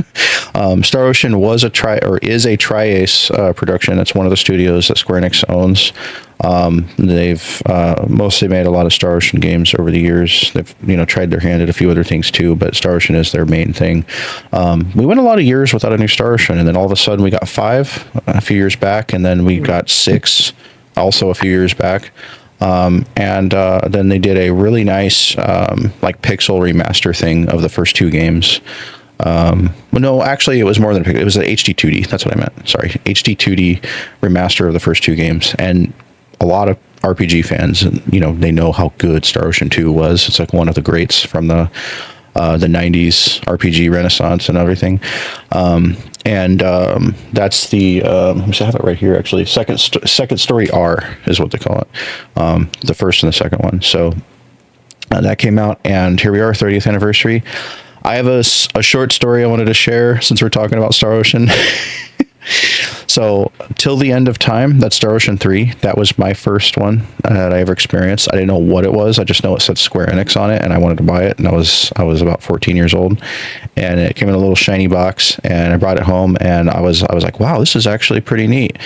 Speaker 2: Star Ocean is a Tri-Ace production. It's one of the studios that Square Enix owns. They've mostly made a lot of Star Ocean games over the years. They've tried their hand at a few other things too, but Star Ocean is their main thing. We went a lot of years without a new Star Ocean, and then all of a sudden we got 5 a few years back, and then we got 6 also a few years back. And then they did a really nice like pixel remaster thing of the first 2 games. No, actually it was more than it was an HD 2D. That's what I meant. Sorry. HD 2D remaster of the first 2 games. And a lot of RPG fans, they know how good Star Ocean 2 was. It's like one of the greats from the 90s RPG renaissance and everything. That's the I have it right here actually. Second Story R is what they call it. The first and the second one. So that came out, and here we are, 30th anniversary. I have a short story I wanted to share since we're talking about Star Ocean. So, Till the End of Time, that's Star Ocean 3. That was my first one that I ever experienced. I didn't know what it was. I just know it said Square Enix on it, and I wanted to buy it. And I was about 14 years old, and it came in a little shiny box, and I brought it home, and I was like, wow, this is actually pretty neat.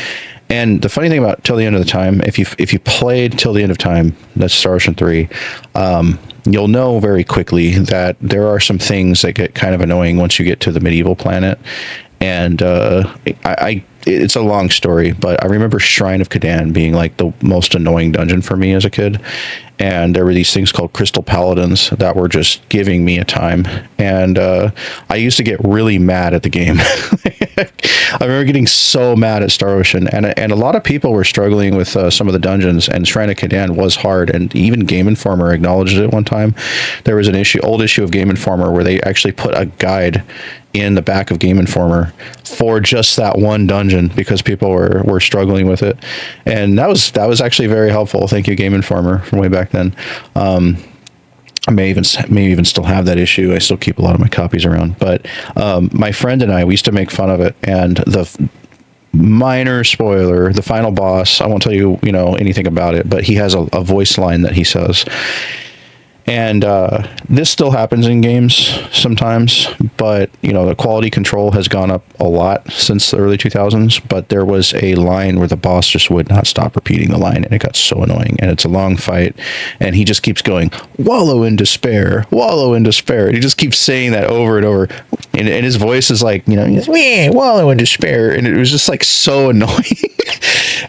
Speaker 2: And the funny thing about Till the End of the Time, if you played Till the End of Time, that's Star Ocean 3, you'll know very quickly that there are some things that get kind of annoying once you get to the medieval planet. And it's a long story, but I remember Shrine of Kadan being like the most annoying dungeon for me as a kid. And there were these things called Crystal Paladins that were just giving me a time. And I used to get really mad at the game. I remember getting so mad at Star Ocean. And a lot of people were struggling with some of the dungeons, and Shrine of Kadan was hard. And even Game Informer acknowledged it one time. There was an old issue of Game Informer where they actually put a guide in the back of Game Informer for just that one dungeon because people were struggling with it. And that was actually very helpful. Thank you, Game Informer, from way back then. I may even still have that issue. I still keep a lot of my copies around. But my friend and I, we used to make fun of it. And the minor spoiler, the final boss, I won't tell you anything about it, but he has a voice line that he says. And this still happens in games sometimes, but the quality control has gone up a lot since the early 2000s. But there was a line where the boss just would not stop repeating the line, and it got so annoying. And it's a long fight, and he just keeps going, "Wallow in despair, wallow in despair." And he just keeps saying that over and over, and his voice is like, he's, "Wallow in despair," and it was just like so annoying.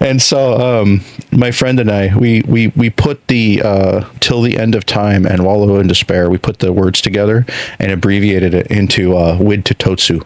Speaker 2: And so my friend and I, we put the Till the End of Time and Wallow in Despair, we put the words together and abbreviated it into Wid to Totsu.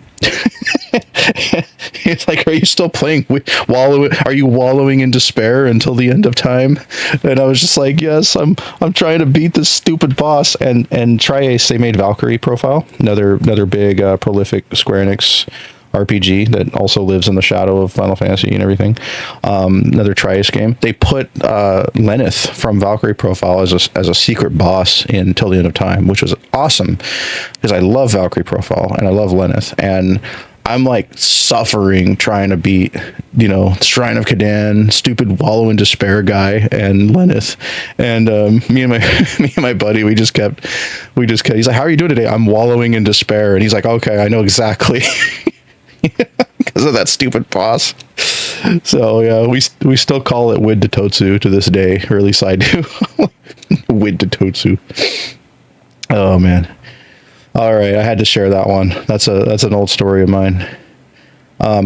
Speaker 2: It's like, are you still playing are you wallowing in despair until the end of time? And I was just like, yes, I'm trying to beat this stupid boss. And Tri-Ace, they made Valkyrie Profile, another big prolific Square Enix RPG that also lives in the shadow of Final Fantasy and everything. Another Tri-Ace game. They put Lenneth from Valkyrie Profile as a secret boss in Till the End of Time, which was awesome because I love Valkyrie Profile and I love Lenneth. And I'm like suffering trying to beat, Shrine of Kadan, stupid Wallow in Despair guy, and Lenneth. And me and my buddy, we just kept. He's like, "How are you doing today?" "I'm wallowing in despair." And he's like, "Okay, I know exactly." Because of that stupid boss. So yeah, we still call it Wid to Totsu to this day, or at least I do. Wid to Totsu. Oh man. All right, I had to share that one. That's an old story of mine.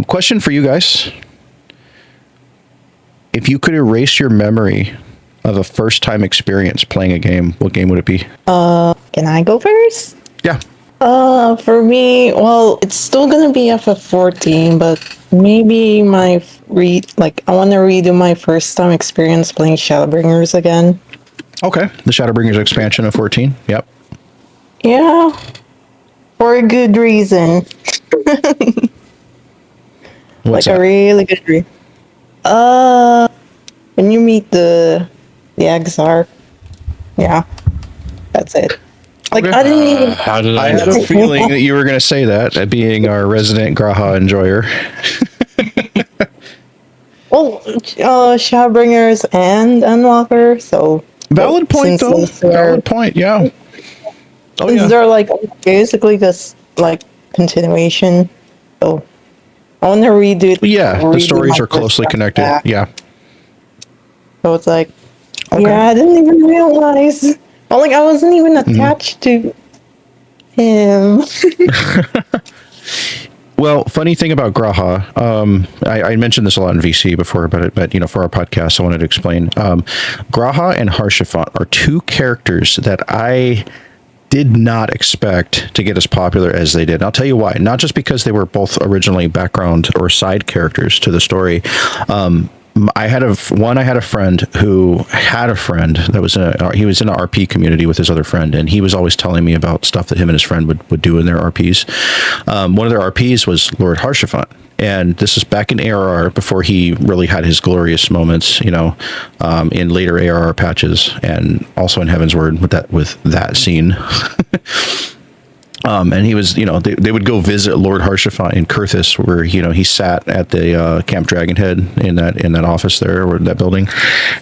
Speaker 2: Question for you guys: if you could erase your memory of a first time experience playing a game, what game would it be?
Speaker 4: Can I go first?
Speaker 2: Yeah.
Speaker 4: For me, well, it's still gonna be FF14, but maybe I want to redo my first time experience playing Shadowbringers again.
Speaker 2: Okay, the Shadowbringers expansion of 14. Yep.
Speaker 4: Yeah, for a good reason.
Speaker 2: What's
Speaker 4: a really good reason. When you meet the Exarch, yeah, that's it. Like, okay. I didn't even.
Speaker 2: I had a feeling that you were going to say that, being our resident Graha enjoyer.
Speaker 4: Well, Shadowbringers and Endwalker, so.
Speaker 2: Valid point, though. Valid point, yeah.
Speaker 4: Oh, yeah. They're like basically just like continuation. So I want to redo.
Speaker 2: Yeah, the stories are closely connected. Back. Yeah.
Speaker 4: So it's like, okay. Yeah, I didn't even realize. Well, like, I wasn't even attached to him.
Speaker 2: Well, funny thing about Graha, I mentioned this a lot in VC before, but for our podcast, I wanted to explain. Graha and Harshafant are two characters that I did not expect to get as popular as they did. And I'll tell you why. Not just because they were both originally background or side characters to the story. I had a friend who had a friend that was he was in an RP community with his other friend, and he was always telling me about stuff that him and his friend would do in their RPs. One of their RPs was Lord Harshafant, and this is back in ARR before he really had his glorious moments, in later ARR patches, and also in Heaven's Word with that scene. And he was, they would go visit Lord Harshaphant in Kurthis, where he sat at the Camp Dragonhead in that office there, or that building,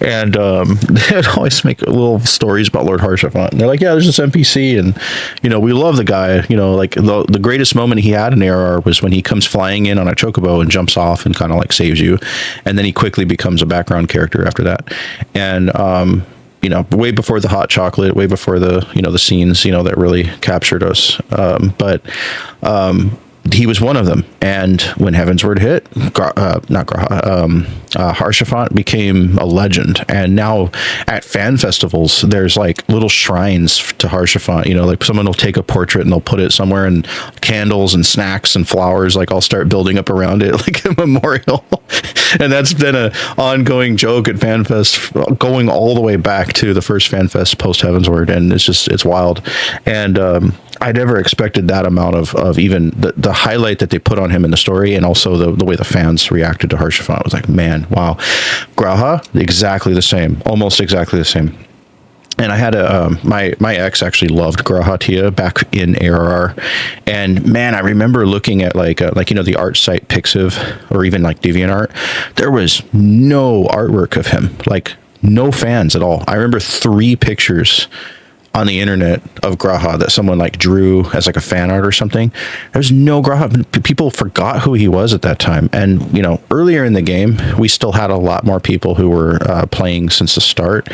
Speaker 2: and they'd always make little stories about Lord Harshaphant. And they're like, yeah, there's this NPC, and we love the guy. Like the greatest moment he had in ARR was when he comes flying in on a chocobo and jumps off and kind of like saves you, and then he quickly becomes a background character after that, and way before the hot chocolate, way before the scenes, that really captured us. But he was one of them. And when Heavensward hit, Harshaphant became a legend. And now at fan festivals, there's like little shrines to Harshaphant. Like someone will take a portrait and they'll put it somewhere, and candles and snacks and flowers like all start building up around it like a memorial. And that's been an ongoing joke at FanFest, going all the way back to the first FanFest post Heavensward, and it's wild. And I never expected that amount of even the highlight that they put on him in the story, and also the way the fans reacted to Harshaphant. I was like, man, wow. Graha, exactly the same, almost exactly the same. And I had my ex actually loved Grahatia back in ARR, and man, I remember looking at like the art site Pixiv, or even like DeviantArt. There was no artwork of him, like no fans at all. I remember 3 pictures on the internet of Graha that someone like drew as like a fan art or something. There's no Graha. People forgot who he was at that time. And earlier in the game, we still had a lot more people who were playing since the start.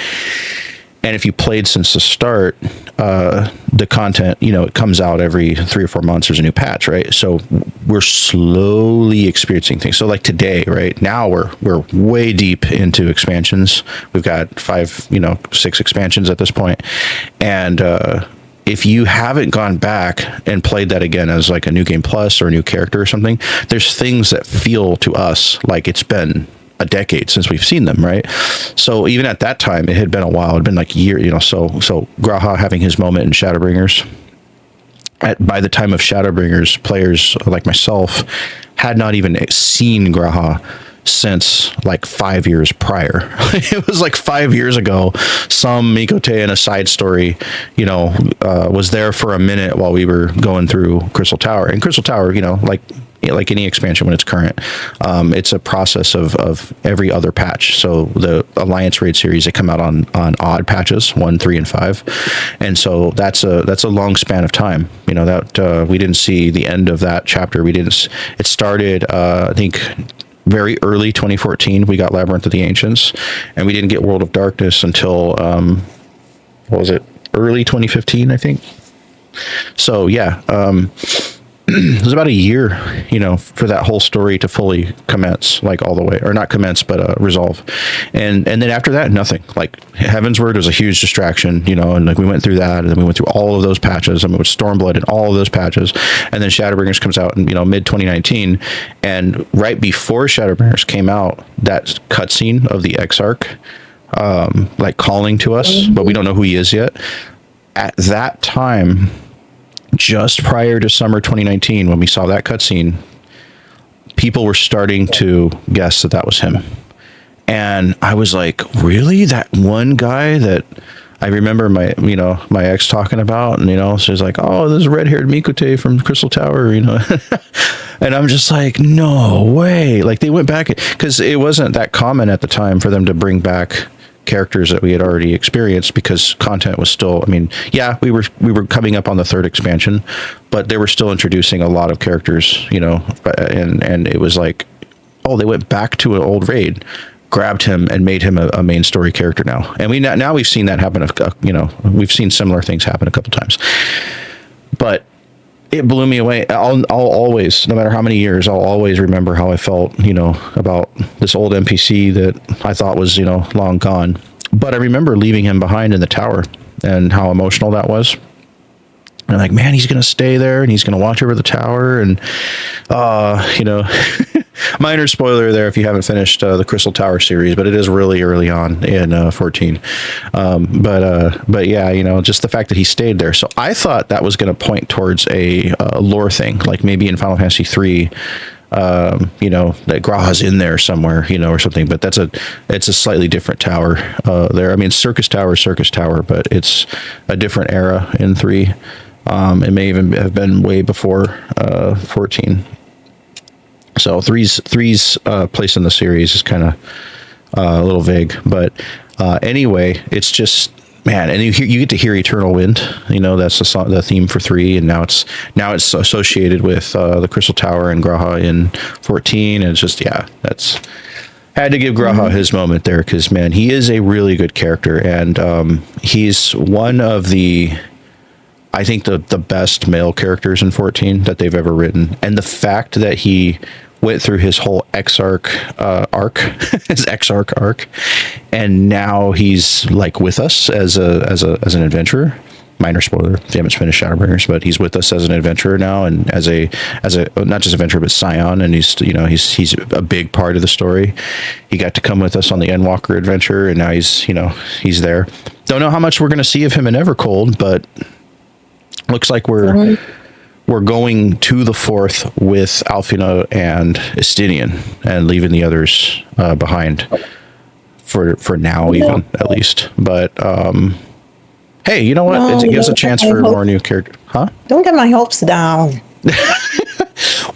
Speaker 2: And if you played since the start, the content, it comes out every 3 or 4 months. There's a new patch, right? So we're slowly experiencing things. So like today, right now, we're way deep into expansions. We've got 5, 6 expansions at this point. And if you haven't gone back and played that again as like a new game plus or a new character or something, there's things that feel to us like it's been a decade since we've seen them, right? So even at that time, it had been a while. It had been like a year, so Graha having his moment in Shadowbringers. By the time of Shadowbringers, players like myself had not even seen Graha since like 5 years prior. It was like 5 years ago. Some Mikote in a side story, was there for a minute while we were going through Crystal Tower. And Crystal Tower, like any expansion when it's current, it's a process of every other patch. So the Alliance Raid series, they come out on odd patches, 1, 3, and 5, and so that's a long span of time. That we didn't see the end of that chapter. It started, I think, very early 2014. We got Labyrinth of the Ancients, and we didn't get World of Darkness until what was it? Early 2015, I think. So yeah. It was about a year, for that whole story to fully commence, like all the way, or not commence, but resolve. And then after that, nothing. Like Heavensward was a huge distraction, and like we went through that, and then we went through all of those patches. I mean, with Stormblood and all of those patches, and then Shadowbringers comes out in mid 2019, and right before Shadowbringers came out, that cutscene of the Exarch, like calling to us, but we don't know who he is yet. At that time, just prior to summer 2019, when we saw that cutscene, people were starting to guess that was him. And I was like, really? That one guy that I remember my ex talking about, and, she's like, oh, this red-haired Mikote from Crystal Tower, And I'm just like, no way. Like they went back, because it wasn't that common at the time for them to bring back characters that we had already experienced, because content was still, we were coming up on the 3rd expansion, but they were still introducing a lot of characters, and it was like, oh, they went back to an old raid, grabbed him and made him a main story character now. And we've seen that happen, we've seen similar things happen a couple times, but it blew me away. I'll always, no matter how many years, I'll always remember how I felt, about this old NPC that I thought was, long gone. But I remember leaving him behind in the tower and how emotional that was. And like, man, he's going to stay there and he's going to watch over the tower. And, minor spoiler there if you haven't finished the Crystal Tower series, but it is really early on in 14. But yeah, just the fact that he stayed there. So I thought that was going to point towards a lore thing, like maybe in Final Fantasy 3, that Graha's in there somewhere, or something, but it's a slightly different tower there. Circus Tower, but it's a different era in 3. It may even have been way before 14. So three's place in the series is kind of a little vague, but anyway, it's just, man, and you get to hear Eternal Wind. You know, that's the theme for 3, and now it's associated with the Crystal Tower and Graha in 14, and it's just, yeah, that's, had to give Graha his moment there, because, man, he is a really good character, and he's one of the, I think, the best male characters in 14 that they've ever written, and the fact that he went through his whole Exarch arc, his Exarch arc, and now he's like with us as an adventurer. Minor spoiler if you haven't finished Shadowbringers, but he's with us as an adventurer now, and as a not just adventurer but scion, and he's a big part of the story. He got to come with us on the Endwalker adventure, and now he's there. Don't know how much we're going to see of him in Evercold, but looks like we're going to the 4th with Alfina and Estinian, and leaving the others behind for now, even at least. But hey, you know what?
Speaker 4: No,
Speaker 2: it gives a chance for more new character, huh?
Speaker 4: Don't get my hopes down.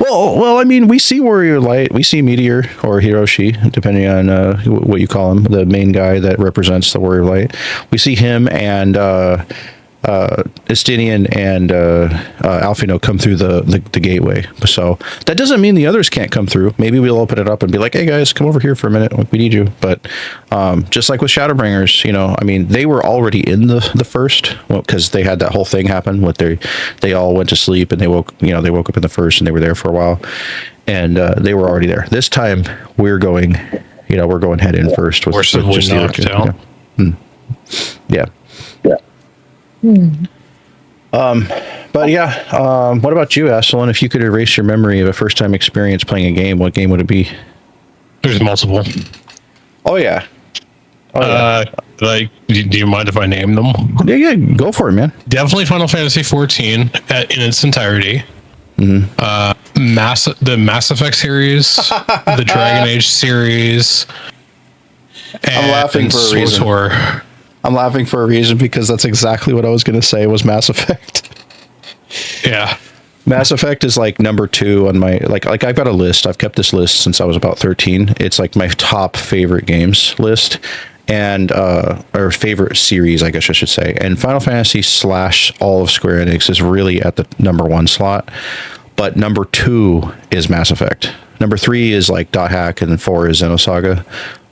Speaker 2: Well, I mean, we see Warrior Light, we see Meteor or Hiroshi, depending on what you call him, the main guy that represents the Warrior Light. We see him and Estinian and Alfino come through the gateway. So that doesn't mean the others can't come through. Maybe we'll open it up and be like, hey guys, come over here for a minute, we need you. But just like with Shadowbringers, I mean, they were already in the first, because they had that whole thing happen with they all went to sleep, and they woke up in the first, and they were there for a while, and they were already there. This time we're going head in first with just the other two. Yeah. But yeah, what about you, Aslan? If you could erase your memory of a first time experience playing a game, what game would it be?
Speaker 3: There's multiple.
Speaker 2: Oh yeah.
Speaker 3: Like, do you mind if I name them?
Speaker 2: Yeah, go for it, man.
Speaker 3: Definitely Final Fantasy XIV in its entirety. The Mass Effect series, the Dragon Age series.
Speaker 2: I'm laughing for a reason. I'm laughing for a reason, because that's exactly what I was going to say was Mass Effect.
Speaker 3: Yeah.
Speaker 2: Mass Effect is like number 2 on my, like I've got a list. I've kept this list since I was about 13. It's like my top favorite games list, and or favorite series, I guess I should say. And Final Fantasy / all of Square Enix is really at the number 1 slot. But number 2 is Mass Effect. Number 3 is like Dot Hack, and 4 is Xenosaga.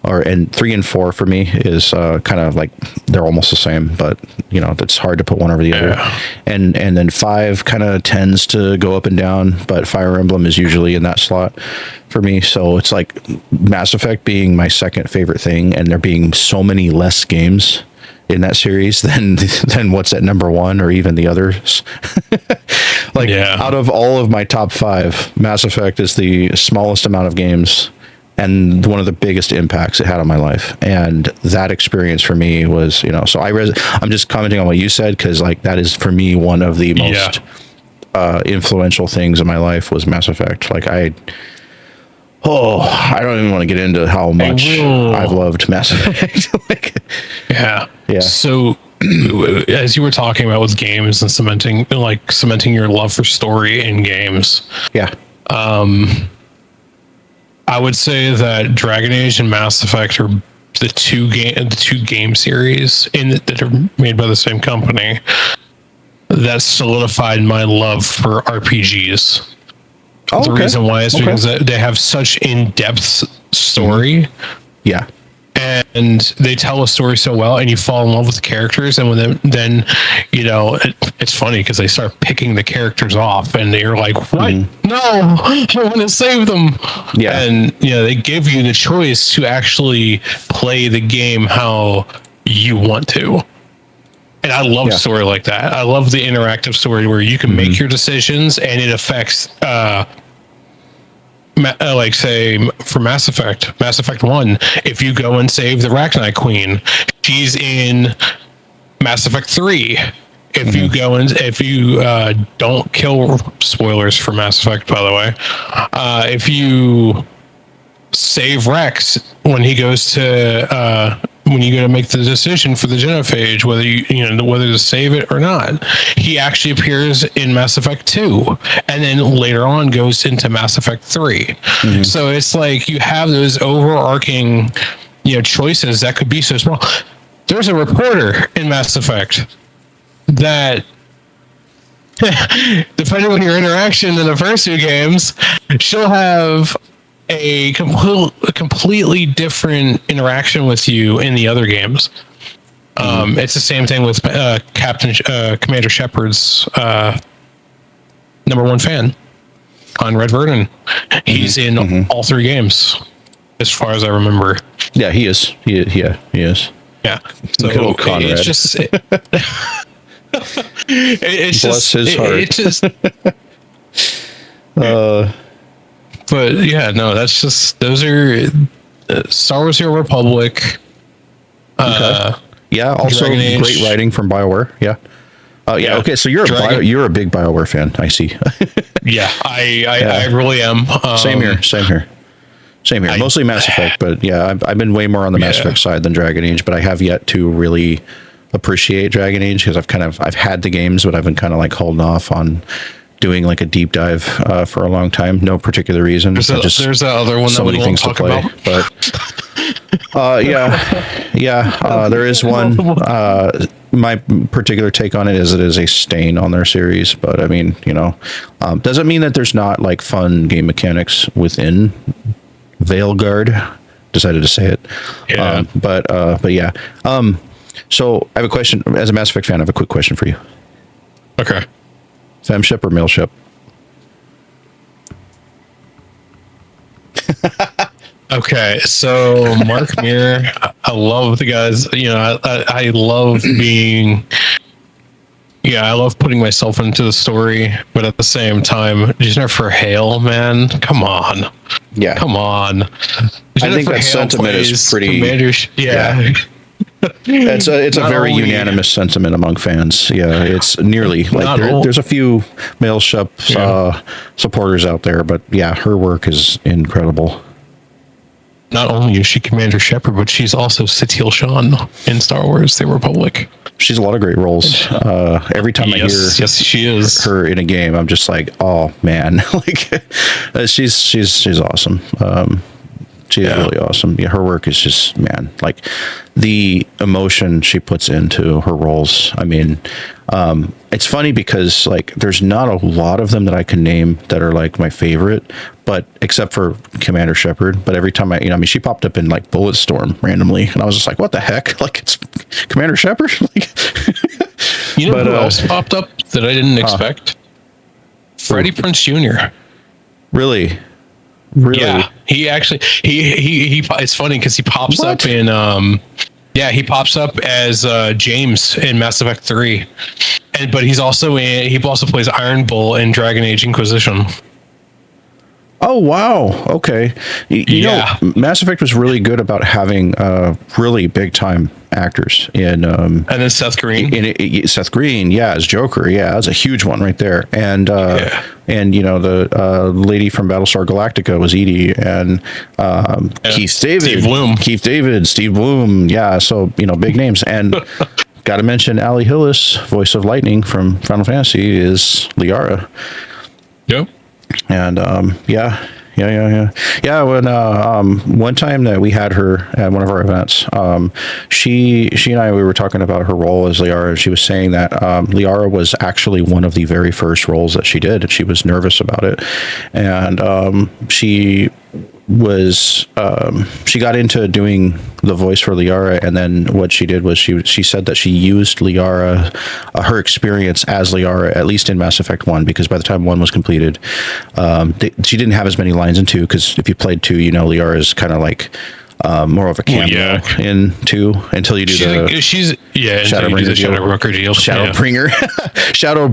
Speaker 2: And 3 and 4 for me is kind of like, they're almost the same, but it's hard to put one over the other. And then 5 kind of tends to go up and down, but Fire Emblem is usually in that slot for me. So it's like Mass Effect being my second favorite thing, and there being so many less games in that series than what's at number 1 or even the others. Out of all of my top 5, Mass Effect is the smallest amount of games and one of the biggest impacts it had on my life. And that experience for me was, so I'm just commenting on what you said, because like that is for me one of the most influential things in my life was Mass Effect. Like I don't even want to get into how much I've loved Mass Effect.
Speaker 3: Yeah. So as you were talking about with games and cementing your love for story in games.
Speaker 2: Yeah.
Speaker 3: I would say that Dragon Age and Mass Effect are the two game series that are made by the same company that solidified my love for RPGs. The reason why is because they have such in-depth story.
Speaker 2: Yeah.
Speaker 3: And they tell a story so well, and you fall in love with the characters, and then it's funny because they start picking the characters off, and you're like, "What? No, I want to save them."
Speaker 2: Yeah,
Speaker 3: and they give you the choice to actually play the game how you want to. And I love story like that. I love the interactive story where you can make your decisions, and it affects. Like say for Mass Effect 1, if you go and save the Rachni Queen, she's in Mass Effect 3. If you go and if you don't kill, spoilers for Mass Effect, by the way, if you save Rex when he goes to when you go to make the decision for the genophage, whether to save it or not. He actually appears in Mass Effect 2, and then later on goes into Mass Effect 3. Mm-hmm. So it's like you have those overarching, choices that could be so small. There's a reporter in Mass Effect that, depending on your interaction in the first two games, she'll have a completely different interaction with you in the other games. It's the same thing with Commander Shepard's #1 fan on Red Vernon. He's in all three games, as far as I remember.
Speaker 2: Yeah, he is. He is.
Speaker 3: Yeah. So it's just it's
Speaker 2: bless his heart.
Speaker 3: It's just. But yeah, no, that's just, those are Star Wars: Hero Republic.
Speaker 2: Okay. Yeah, also great writing from BioWare. Yeah. Yeah. Okay, so you're a big BioWare fan. I see.
Speaker 3: Yeah, I really am.
Speaker 2: Same here. Mostly Mass Effect, but yeah, I've been way more on the Mass Effect side than Dragon Age, but I have yet to really appreciate Dragon Age because I've had the games, but I've been kind of like holding off on doing like a deep dive for a long time. No particular reason.
Speaker 3: There's that other one
Speaker 2: so
Speaker 3: that we
Speaker 2: many
Speaker 3: won't
Speaker 2: things to
Speaker 3: talk
Speaker 2: play,
Speaker 3: about.
Speaker 2: but there is one. My particular take on it is a stain on their series, but I mean, doesn't mean that there's not like fun game mechanics within Veilguard. Decided to say it.
Speaker 3: Yeah.
Speaker 2: But yeah. So I have a question. As a Mass Effect fan, I have a quick question for you.
Speaker 3: Okay.
Speaker 2: Femship or male ship?
Speaker 3: Okay, so Mark Mir, I love the guys. I love being. Yeah, I love putting myself into the story, but at the same time, Jennifer Hale, man, come on.
Speaker 2: Yeah,
Speaker 3: come on.
Speaker 2: I think that sentiment is pretty.
Speaker 3: Yeah.
Speaker 2: It's a very unanimous sentiment among fans. Yeah, it's nearly like there's a few male ship supporters out there, but yeah, her work is incredible.
Speaker 3: Not only is she Commander Shepard, but she's also Satele Shan in Star Wars: The Republic.
Speaker 2: She's a lot of great roles. Every time I hear
Speaker 3: she is
Speaker 2: her in a game, I'm just like, oh man, like she's awesome. She's really awesome. Yeah, her work is just, man, like the emotion she puts into her roles. I mean, it's funny because like there's not a lot of them that I can name that are like my favorite, but except for Commander Shepard. But every time she popped up in like Bulletstorm randomly, and I was just like, what the heck? Like it's Commander Shepard. Like,
Speaker 3: who else popped up that I didn't expect? Freddie Prinze Jr.
Speaker 2: Really?
Speaker 3: Yeah, he actually he it's funny because he pops up in he pops up as James in Mass Effect 3, but he also plays Iron Bull in Dragon Age Inquisition.
Speaker 2: Oh wow! Okay, you know, Mass Effect was really good about having really big time actors in. And
Speaker 3: then Seth Green.
Speaker 2: Seth Green, as Joker, that's a huge one right there. And and the lady from Battlestar Galactica was Edie, and Steve Bloom, so big names. And got to mention Ali Hillis, voice of Lightning from Final Fantasy, is Liara.
Speaker 3: Yep.
Speaker 2: And when one time that we had her at one of our events, she and I, we were talking about her role as Liara, and she was saying that Liara was actually one of the very first roles that she did, and she was nervous about it, and she got into doing the voice for Liara, and then what she did was she said that she used Liara, her experience as Liara, at least in Mass Effect 1, because by the time 1 was completed, she didn't have as many lines in 2, because if you played 2, Liara is kind of like more of a cameo in 2 until you do
Speaker 3: Shadow Broker DLC.
Speaker 2: Shadow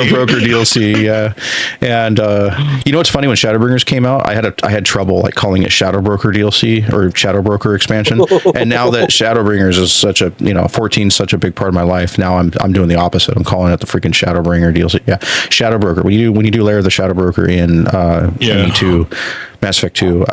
Speaker 2: Broker DLC. And what's funny, when Shadowbringers came out, I had trouble like calling it Shadow Broker DLC or Shadow Broker expansion. And now that Shadowbringers is such a 14 is such a big part of my life, now I'm doing the opposite. I'm calling it the freaking Shadowbringer DLC. Shadow Broker. When you do Lair of the Shadow Broker in 2, Mass Effect 2,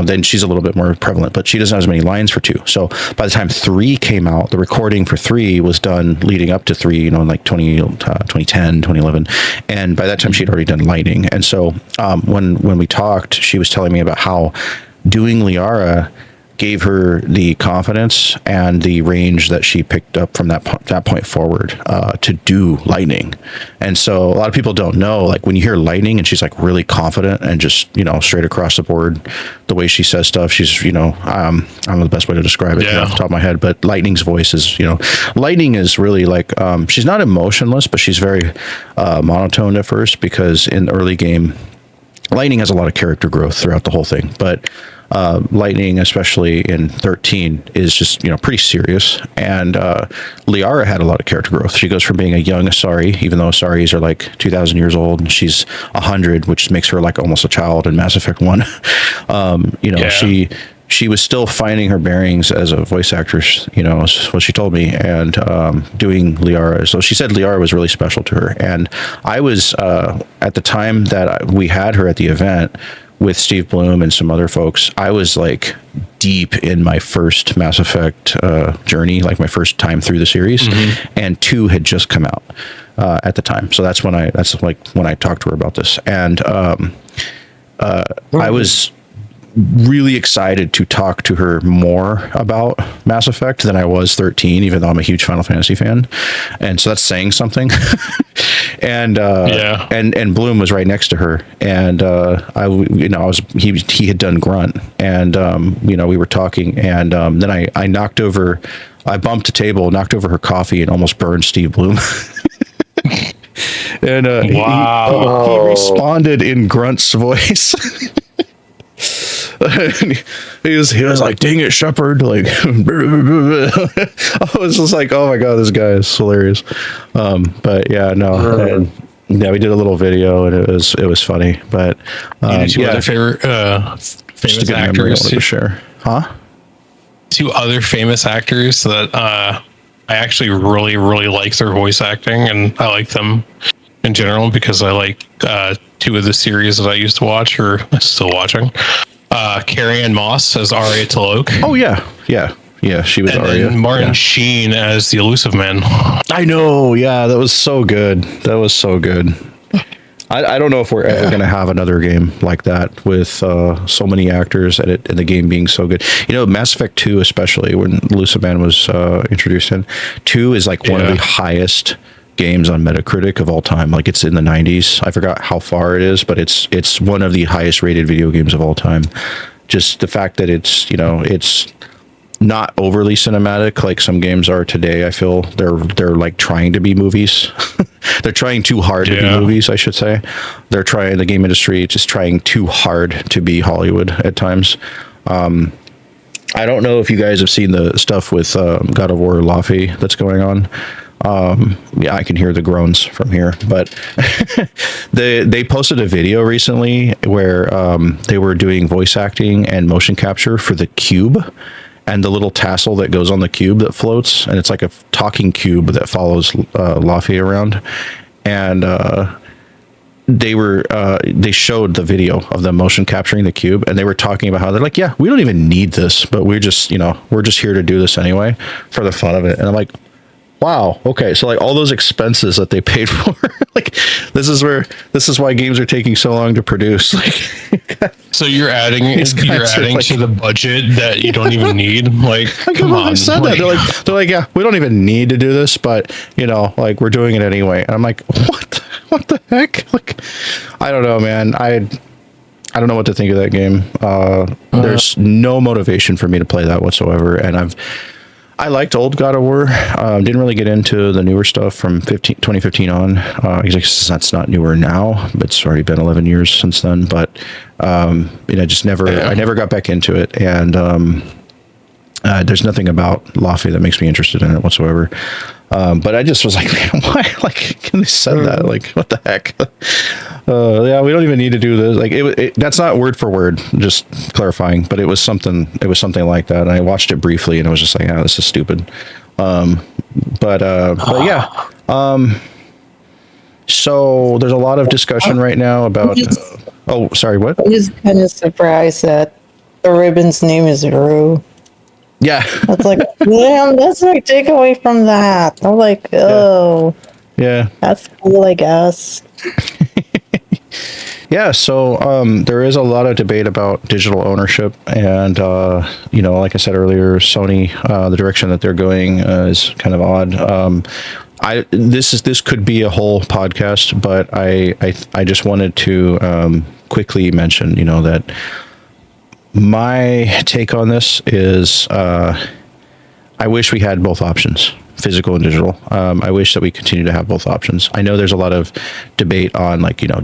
Speaker 2: then she's a little bit more prevalent, but she doesn't have as many lines for 2. So by the time 3 came out, the recording for 3 was done leading up to 3, in like 2010, 2011. And by that time, she'd already done lighting. And so when we talked, she was telling me about how doing Liara gave her the confidence and the range that she picked up from that point forward to do lightning. And so a lot of people don't know, like when you hear lightning and she's like really confident and just, straight across the board, the way she says stuff, she's, I don't know the best way to describe it off the top of my head, but Lightning's voice is, Lightning is really like, she's not emotionless, but she's very monotone at first, because in the early game, Lightning has a lot of character growth throughout the whole thing, but Lightning, especially in 13, is just pretty serious. And Liara had a lot of character growth. She goes from being a young Asari, even though Asaris are like 2,000 years old, and she's 100, which makes her like almost a child in Mass Effect 1. She was still finding her bearings as a voice actress, is what she told me, and doing Liara. So she said Liara was really special to her. And I was, at the time that we had her at the event with Steve Bloom and some other folks, I was like deep in my first Mass Effect journey, like my first time through the series, and 2 had just come out at the time. So that's when I talked to her about this. And I was really excited to talk to her more about Mass Effect than I was 13, even though I'm a huge Final Fantasy fan. And so that's saying something. And and Bloom was right next to her, and he had done Grunt, and we were talking, and then I bumped a table, knocked over her coffee, and almost burned Steve Bloom. And he responded in Grunt's voice. he was like, "Dang it, Shepard!" Like, I was just like, "Oh my god, this guy is hilarious." But yeah, no, we did a little video, and it was funny. But
Speaker 3: two other famous actors
Speaker 2: to share, huh?
Speaker 3: 2 other famous actors that I actually really, really like their voice acting, and I like them in general because I like 2 of the series that I used to watch or still watching. Carrie-Anne Moss as Arya T'Loak.
Speaker 2: Oh yeah, she was Arya.
Speaker 3: And Martin Sheen as the Elusive Man.
Speaker 2: I know, yeah, that was so good. I don't know if we're ever going to have another game like that with so many actors and the game being so good. Mass Effect 2, especially when Elusive Man was introduced in, 2 is like one of the highest games on Metacritic of all time. Like, it's in the 90s. I forgot how far it is, but it's one of the highest rated video games of all time. Just the fact that it's not overly cinematic like some games are today. I feel they're like trying to be movies. They're trying too hard to be movies, I should say. The game industry just trying too hard to be Hollywood at times. I don't know if you guys have seen the stuff with God of War Laffy that's going on. I can hear the groans from here, but they posted a video recently where they were doing voice acting and motion capture for the cube and the little tassel that goes on the cube that floats, and it's like a talking cube that follows Laffy around. And they showed the video of them motion capturing the cube, and they were talking about how they're like, yeah, we don't even need this, but we're just here to do this anyway for the fun of it. And I'm like, wow, okay, so like all those expenses that they paid for, like this is why games are taking so long to produce. Like,
Speaker 3: so you're adding to the budget that you don't even need. Like, come on.
Speaker 2: Said that. They're like, yeah, we don't even need to do this, but like we're doing it anyway. And I'm like, what the heck? Like, I don't know, man. I don't know what to think of that game. There's no motivation for me to play that whatsoever, and I liked old God of War. Didn't really get into the newer stuff from 2015 on. I guess that's not newer now, but it's already been 11 years since then. But just never. I never got back into it, and there's nothing about Laffy that makes me interested in it whatsoever. But I just was like, man, why? Like, can they said that? Like, what the heck? Yeah, we don't even need to do this. Like, that's not word for word, just clarifying. But it was something like that. And I watched it briefly, and it was just like, this is stupid. But yeah. So there's a lot of discussion right now about. Oh, sorry, what?
Speaker 4: I'm just kind of surprised that the ribbon's name is Rue.
Speaker 2: Yeah.
Speaker 4: That's like, damn, that's my takeaway from that. I'm like, oh,
Speaker 2: Yeah.
Speaker 4: that's cool, I guess.
Speaker 2: Yeah, so there is a lot of debate about digital ownership, and like I said earlier, Sony, the direction that they're going is kind of odd. This could be a whole podcast, but I just wanted to quickly mention, that my take on this is I wish we had both options, physical and digital. I wish that we continue to have both options. I know there's a lot of debate on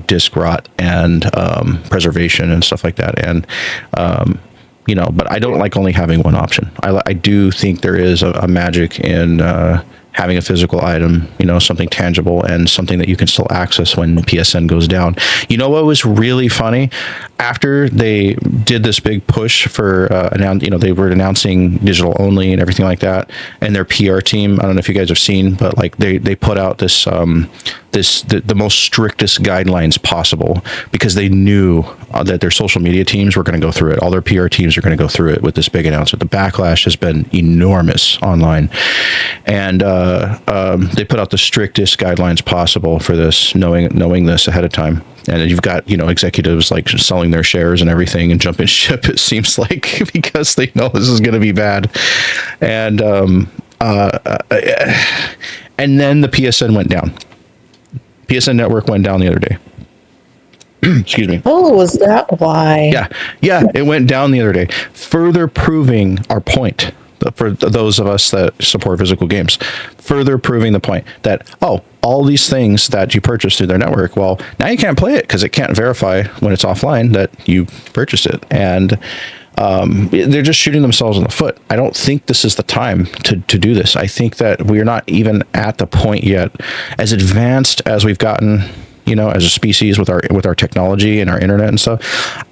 Speaker 2: disk rot and preservation and stuff like that. And, but I don't like only having one option. I do think there is a magic in having a physical item, something tangible and something that you can still access when PSN goes down. You know what was really funny? After they did this big push for, they were announcing digital only and everything like that, and their PR team, I don't know if you guys have seen, but they put out this, the most strictest guidelines possible, because they knew that their social media teams were going to go through it. All their PR teams are going to go through it with this big announcement. The backlash has been enormous online, and they put out the strictest guidelines possible for this, knowing this ahead of time. And you've got, executives selling their shares and everything and jumping ship, it seems like, because they know this is going to be bad. And then the PSN went down. PSN network went down the other day. Excuse me.
Speaker 4: Oh, was that why?
Speaker 2: Yeah, it went down the other day, further proving our point for those of us that support physical games, further proving the point that, all these things that you purchased through their network, well, now you can't play it because it can't verify when it's offline that you purchased it. And they're just shooting themselves in the foot. I don't think this is the time to do this. I think that we're not even at the point yet, as advanced as we've gotten, as a species with our technology and our internet and stuff.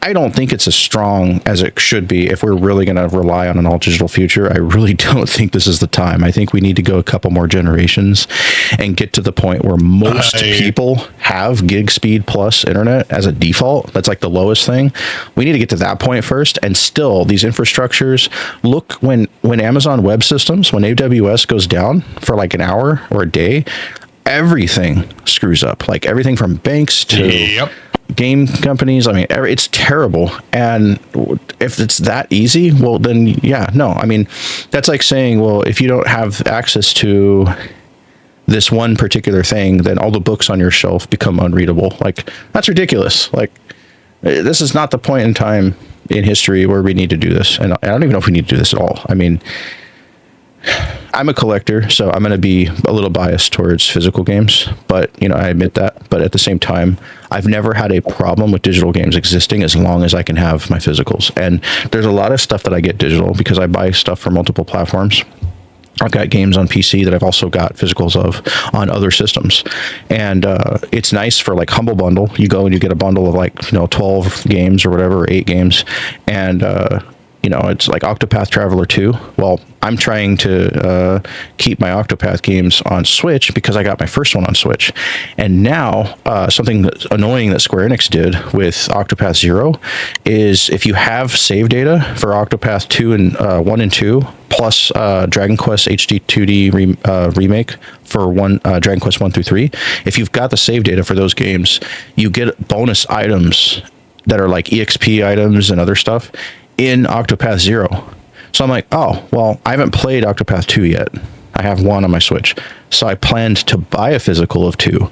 Speaker 2: I don't think it's as strong as it should be if we're really going to rely on an all digital future. I really don't think this is the time. I think we need to go a couple more generations and get to the point where most people have gig speed plus internet as a default. That's like the lowest thing. We need to get to that point first. And still, these infrastructures, look, when Amazon Web Systems, when AWS goes down for like an hour or a day, everything screws up, like everything from banks to game companies. I mean, it's terrible. And if it's that easy, well, then I mean, that's like saying, well, if you don't have access to this one particular thing, then all the books on your shelf become unreadable. Like, that's ridiculous. Like, this is not the point in time in history where we need to do this. And I don't even know if we need to do this at all. I mean, I'm a collector, so I'm going to be a little biased towards physical games, but I admit that. But at the same time, I've never had a problem with digital games existing as long as I can have my physicals. And there's a lot of stuff that I get digital because I buy stuff for multiple platforms. I've got games on PC that I've also got physicals of on other systems. And it's nice for like Humble Bundle. You go and you get a bundle of 12 games or whatever, or 8 games. And it's like Octopath Traveler 2. Well, I'm trying to keep my Octopath games on Switch because I got my first one on Switch. And now something that's annoying that Square Enix did with Octopath 0 is if you have save data for Octopath 2 and 1 and 2, plus Dragon Quest HD 2D remake for Dragon Quest 1 through 3, if you've got the save data for those games, you get bonus items that are like EXP items and other stuff in Octopath 0. So I'm like, oh, well, I haven't played Octopath 2 yet. I have 1 on my Switch. So I planned to buy a physical of 2.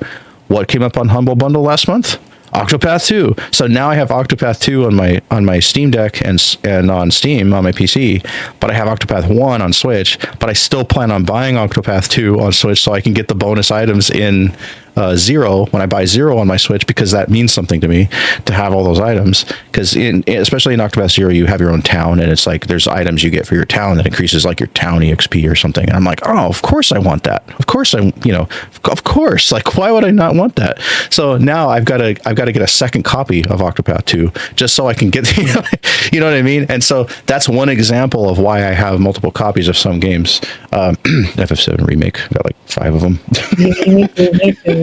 Speaker 2: What came up on Humble Bundle last month? Octopath 2. So now I have Octopath 2 on my Steam Deck and on Steam on my PC, but I have Octopath 1 on Switch, but I still plan on buying Octopath 2 on Switch so I can get the bonus items in 0 when I buy 0 on my Switch, because that means something to me to have all those items, because especially in Octopath 0 you have your own town, and it's like there's items you get for your town that increases like your town EXP or something, and I'm like, oh, of course I want that. Of course of course, like, why would I not want that? So now I've got to get a second copy of Octopath 2 just so I can get you know what I mean? And so that's one example of why I have multiple copies of some games. FF7 remake, got like 5 of them.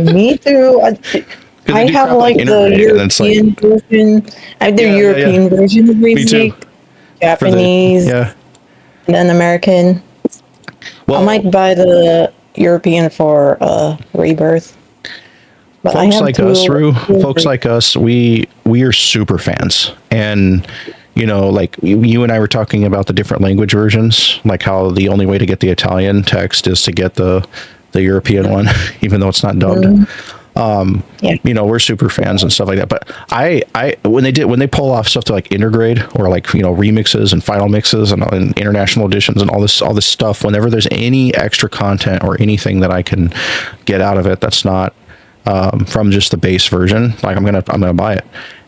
Speaker 4: Me too. I have like the European version. I have the European version of Remake, Japanese, and then American. Well, I might buy the European for Rebirth. But
Speaker 2: folks like us, Rue, folks like us, we are super fans. And, you know, like you and I were talking about the different language versions, like how the only way to get the Italian text is to get the European one, even though it's not dubbed. You know, we're super fans and stuff like that. But I when they pull off stuff to like Intergrade or like, you know, remixes and final mixes and international editions and all this stuff, whenever there's any extra content or anything that I can get out of it that's not from just the base version, like I'm gonna buy it.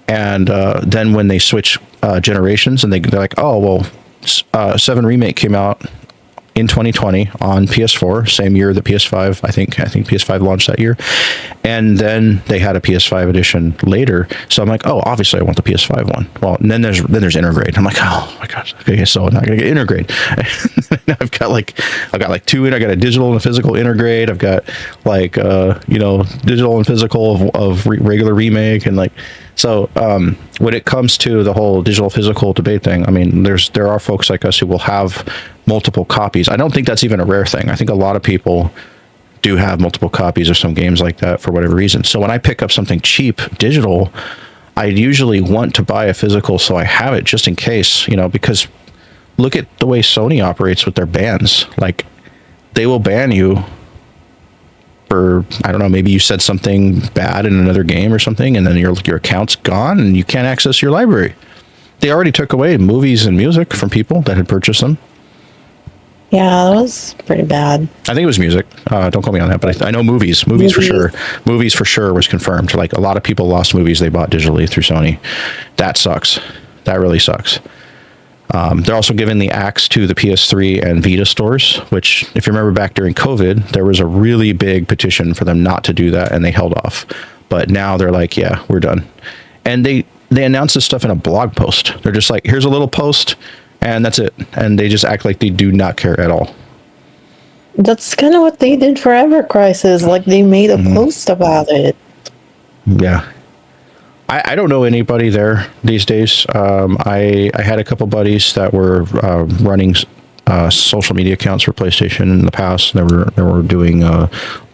Speaker 2: And then when they switch generations and they're like, oh well, 7 Remake came out in 2020 on PS4, same year the PS5. I think PS5 launched that year, and then they had a PS5 edition later. So I'm like, oh, obviously I want the PS5 one. Well, and then there's Intergrade. I'm like, oh my gosh, okay, so I'm not gonna get Intergrade. I've got like 2, and I got a digital and a physical Intergrade. I've got like you know, digital and physical of regular Remake, and like. So when it comes to the whole digital physical debate thing, I mean, there are folks like us who will have multiple copies. I don't think that's even a rare thing. I think a lot of people do have multiple copies of some games like that for whatever reason. So when I pick up something cheap digital, I usually want to buy a physical so I have it just in case, you know, because look at the way Sony operates with their bans. Like, they will ban you for, I don't know, maybe you said something bad in another game or something, and then your account's gone and you can't access your library. They already took away movies and music from people that had purchased them.
Speaker 4: Yeah, that was pretty bad.
Speaker 2: I think it was music. Don't quote me on that, but I know movies. Movies for sure. Movies for sure was confirmed. Like, a lot of people lost movies they bought digitally through Sony. That sucks. That really sucks. They're also giving the axe to the PS3 and Vita stores, which, if you remember back during COVID, there was a really big petition for them not to do that, and they held off. But now they're like, yeah, we're done. And they announced this stuff in a blog post. They're just like, here's a little post, and that's it. And they just act like they do not care at all.
Speaker 4: That's kind of what they did for Ever Crisis. Like, they made a post about it.
Speaker 2: Yeah. I don't know anybody there these days. I had a couple buddies that were running social media accounts for PlayStation in the past. They were doing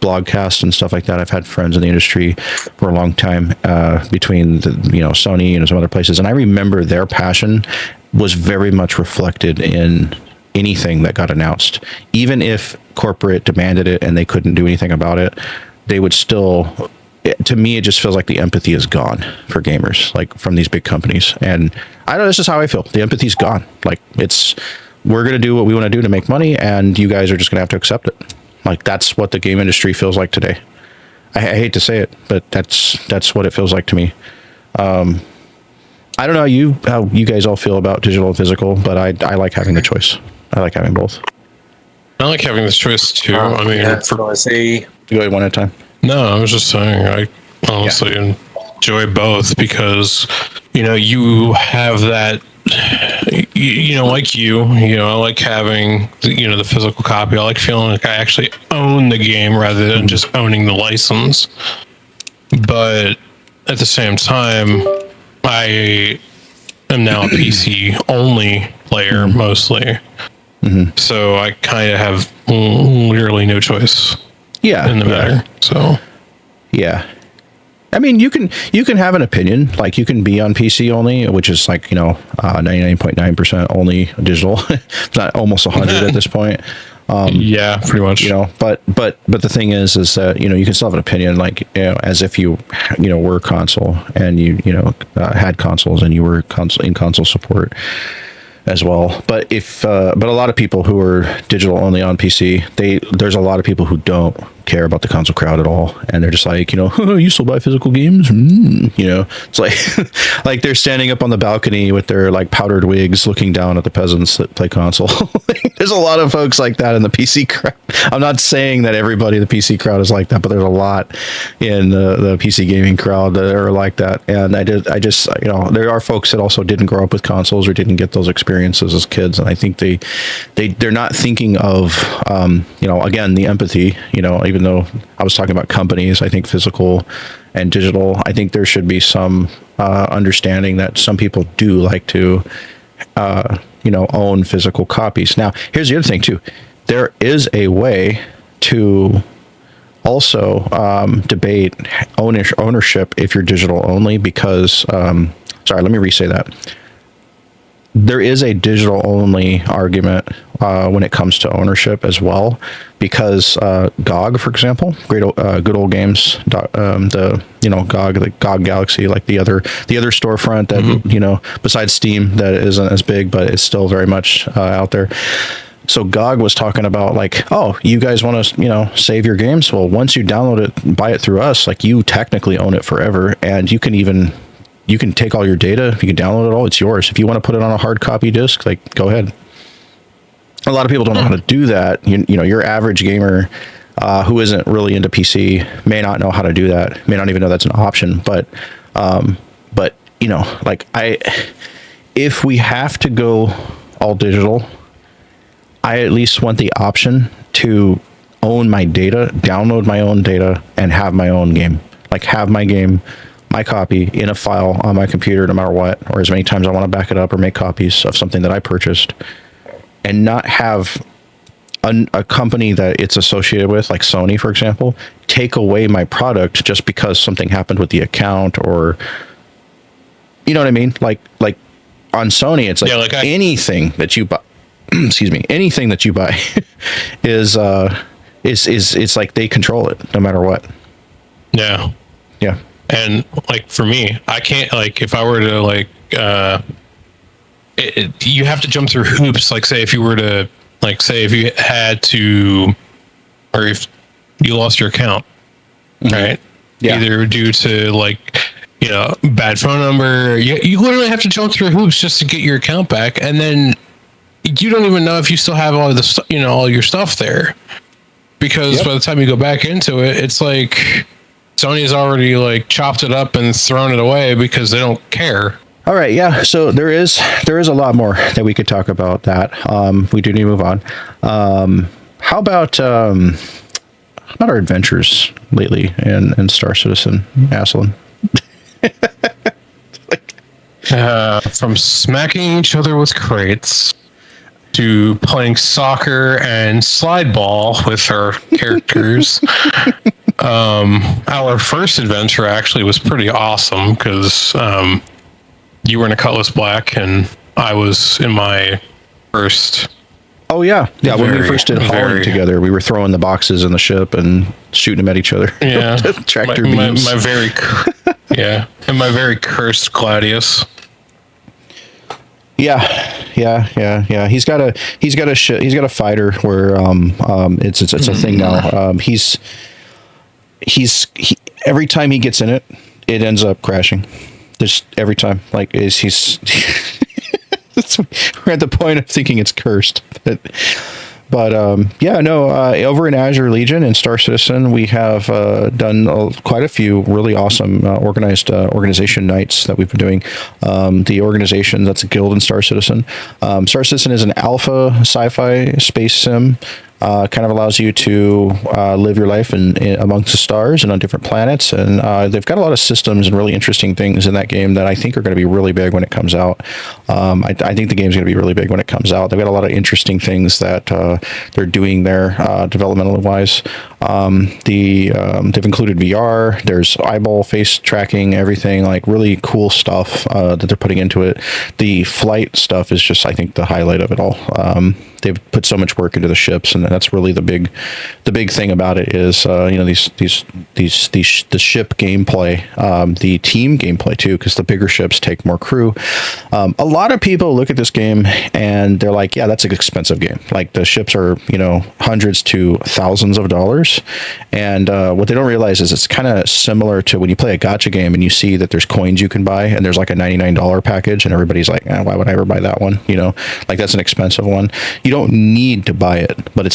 Speaker 2: blogcasts and stuff like that. I've had friends in the industry for a long time between Sony and some other places, and I remember their passion was very much reflected in anything that got announced. Even if corporate demanded it and they couldn't do anything about it, they would still. To me, it just feels like the empathy is gone for gamers, like from these big companies. And I don't know, this is how I feel. The empathy's gone. Like, we're going to do what we want to do to make money, and you guys are just going to have to accept it. Like, that's what the game industry feels like today. I hate to say it, but that's what it feels like to me. I don't know how you guys all feel about digital and physical, but I like having the choice. I like having both.
Speaker 3: I like having this choice too. Go
Speaker 2: ahead one at a time.
Speaker 3: No, I was just saying, I honestly enjoy both because, you have that, I like having, the physical copy. I like feeling like I actually own the game rather than just owning the license. But at the same time, I am now a PC only player mostly. Mm-hmm. So I kind of have literally no choice. In the matter. So
Speaker 2: yeah, I mean, you can have an opinion. Like, you can be on PC only, which is like 99.9% only digital. It's not almost 100 at this point.
Speaker 3: Yeah, pretty much.
Speaker 2: But the thing is that you can still have an opinion, like as if you were a console and you had consoles and you were in console support as well. But but a lot of people who are digital only on PC, there's a lot of people who don't care about the console crowd at all, and they're just like, you still buy physical games? It's like like they're standing up on the balcony with their like powdered wigs looking down at the peasants that play console. There's a lot of folks like that in the PC crowd. I'm not saying that everybody in the PC crowd is like that, but there's a lot in the PC gaming crowd that are like that. And I just there are folks that also didn't grow up with consoles or didn't get those experiences as kids, and I think they're not thinking of again, the empathy. Even though I was talking about companies, I think physical and digital. I think there should be some understanding that some people do like to, own physical copies. Now, here's the other thing too. There is a way to also debate ownership if you're digital only, because, sorry, let me re-say that. There is a digital only argument when it comes to ownership as well, because GOG, for example, good old games, GOG, the GOG Galaxy, like the other storefront that besides Steam that isn't as big, but it's still very much out there. So GOG was talking about like, oh, you guys want to, save your games? Well, once you download it, buy it through us, like you technically own it forever, and you can take all your data, you can download it all, it's yours. If you want to put it on a hard copy disk, like go ahead. A lot of people don't know how to do that. Your average gamer who isn't really into PC may not know how to do that, may not even know that's an option. But if we have to go all digital, I at least want the option to own my data, download my own data, and have my own game. Like have my game, my copy in a file on my computer, no matter what, or as many times I want to back it up or make copies of something that I purchased, and not have a company that it's associated with, like Sony, for example, take away my product just because something happened with the account, or you know what I mean? Like on Sony, it's like, anything that you buy. Excuse me. Anything that you buy is it's like they control it no matter what.
Speaker 3: Yeah.
Speaker 2: Yeah.
Speaker 3: And like for me, I can't, like if I were to you have to jump through hoops. Like say if you were to say if you had to, or if you lost your account, right? Yeah. Either due to bad phone number, you literally have to jump through hoops just to get your account back, and then you don't even know if you still have all of the all your stuff there, because by the time you go back into it, it's like Sony's already chopped it up and thrown it away because they don't care.
Speaker 2: All right, yeah. So there is a lot more that we could talk about. That we do need to move on. How about our adventures lately in Star Citizen, Aslan?
Speaker 3: From smacking each other with crates to playing soccer and slide ball with our characters. Our first adventure actually was pretty awesome because you were in a Cutlass Black and I was in my first.
Speaker 2: Oh yeah, yeah. When we first did hauling together, we were throwing the boxes in the ship and shooting them at each other.
Speaker 3: Yeah,
Speaker 2: tractor beams.
Speaker 3: My very cursed Gladius.
Speaker 2: Yeah. He's got a fighter where it's a thing now. He every time he gets in it, it ends up crashing. Just every time. Like he's we're at the point of thinking it's cursed. But over in Azure Legion and Star Citizen, we have done quite a few really awesome organized organization nights that we've been doing. The organization, that's a guild in Star Citizen. Star Citizen is an alpha sci-fi space sim. Kind of allows you to live your life in amongst the stars and on different planets. And they've got a lot of systems and really interesting things in that game that I think are going to be really big when it comes out. I think the game's going to be really big when it comes out. They've got a lot of interesting things that they're doing there developmentally wise. They've included VR. There's eyeball face tracking, everything, like really cool stuff that they're putting into it. The flight stuff is just, I think, the highlight of it all. They've put so much work into the ships, and that's really the big thing about it is the ship gameplay, the team gameplay too, because the bigger ships take more crew. A lot of people look at this game and they're like, yeah, that's an expensive game. Like the ships are hundreds to thousands of dollars, and what they don't realize is it's kind of similar to when you play a gacha game and you see that there's coins you can buy and there's like a $99 package and everybody's like, why would I ever buy that one? Like that's an expensive one. You don't need to buy it, but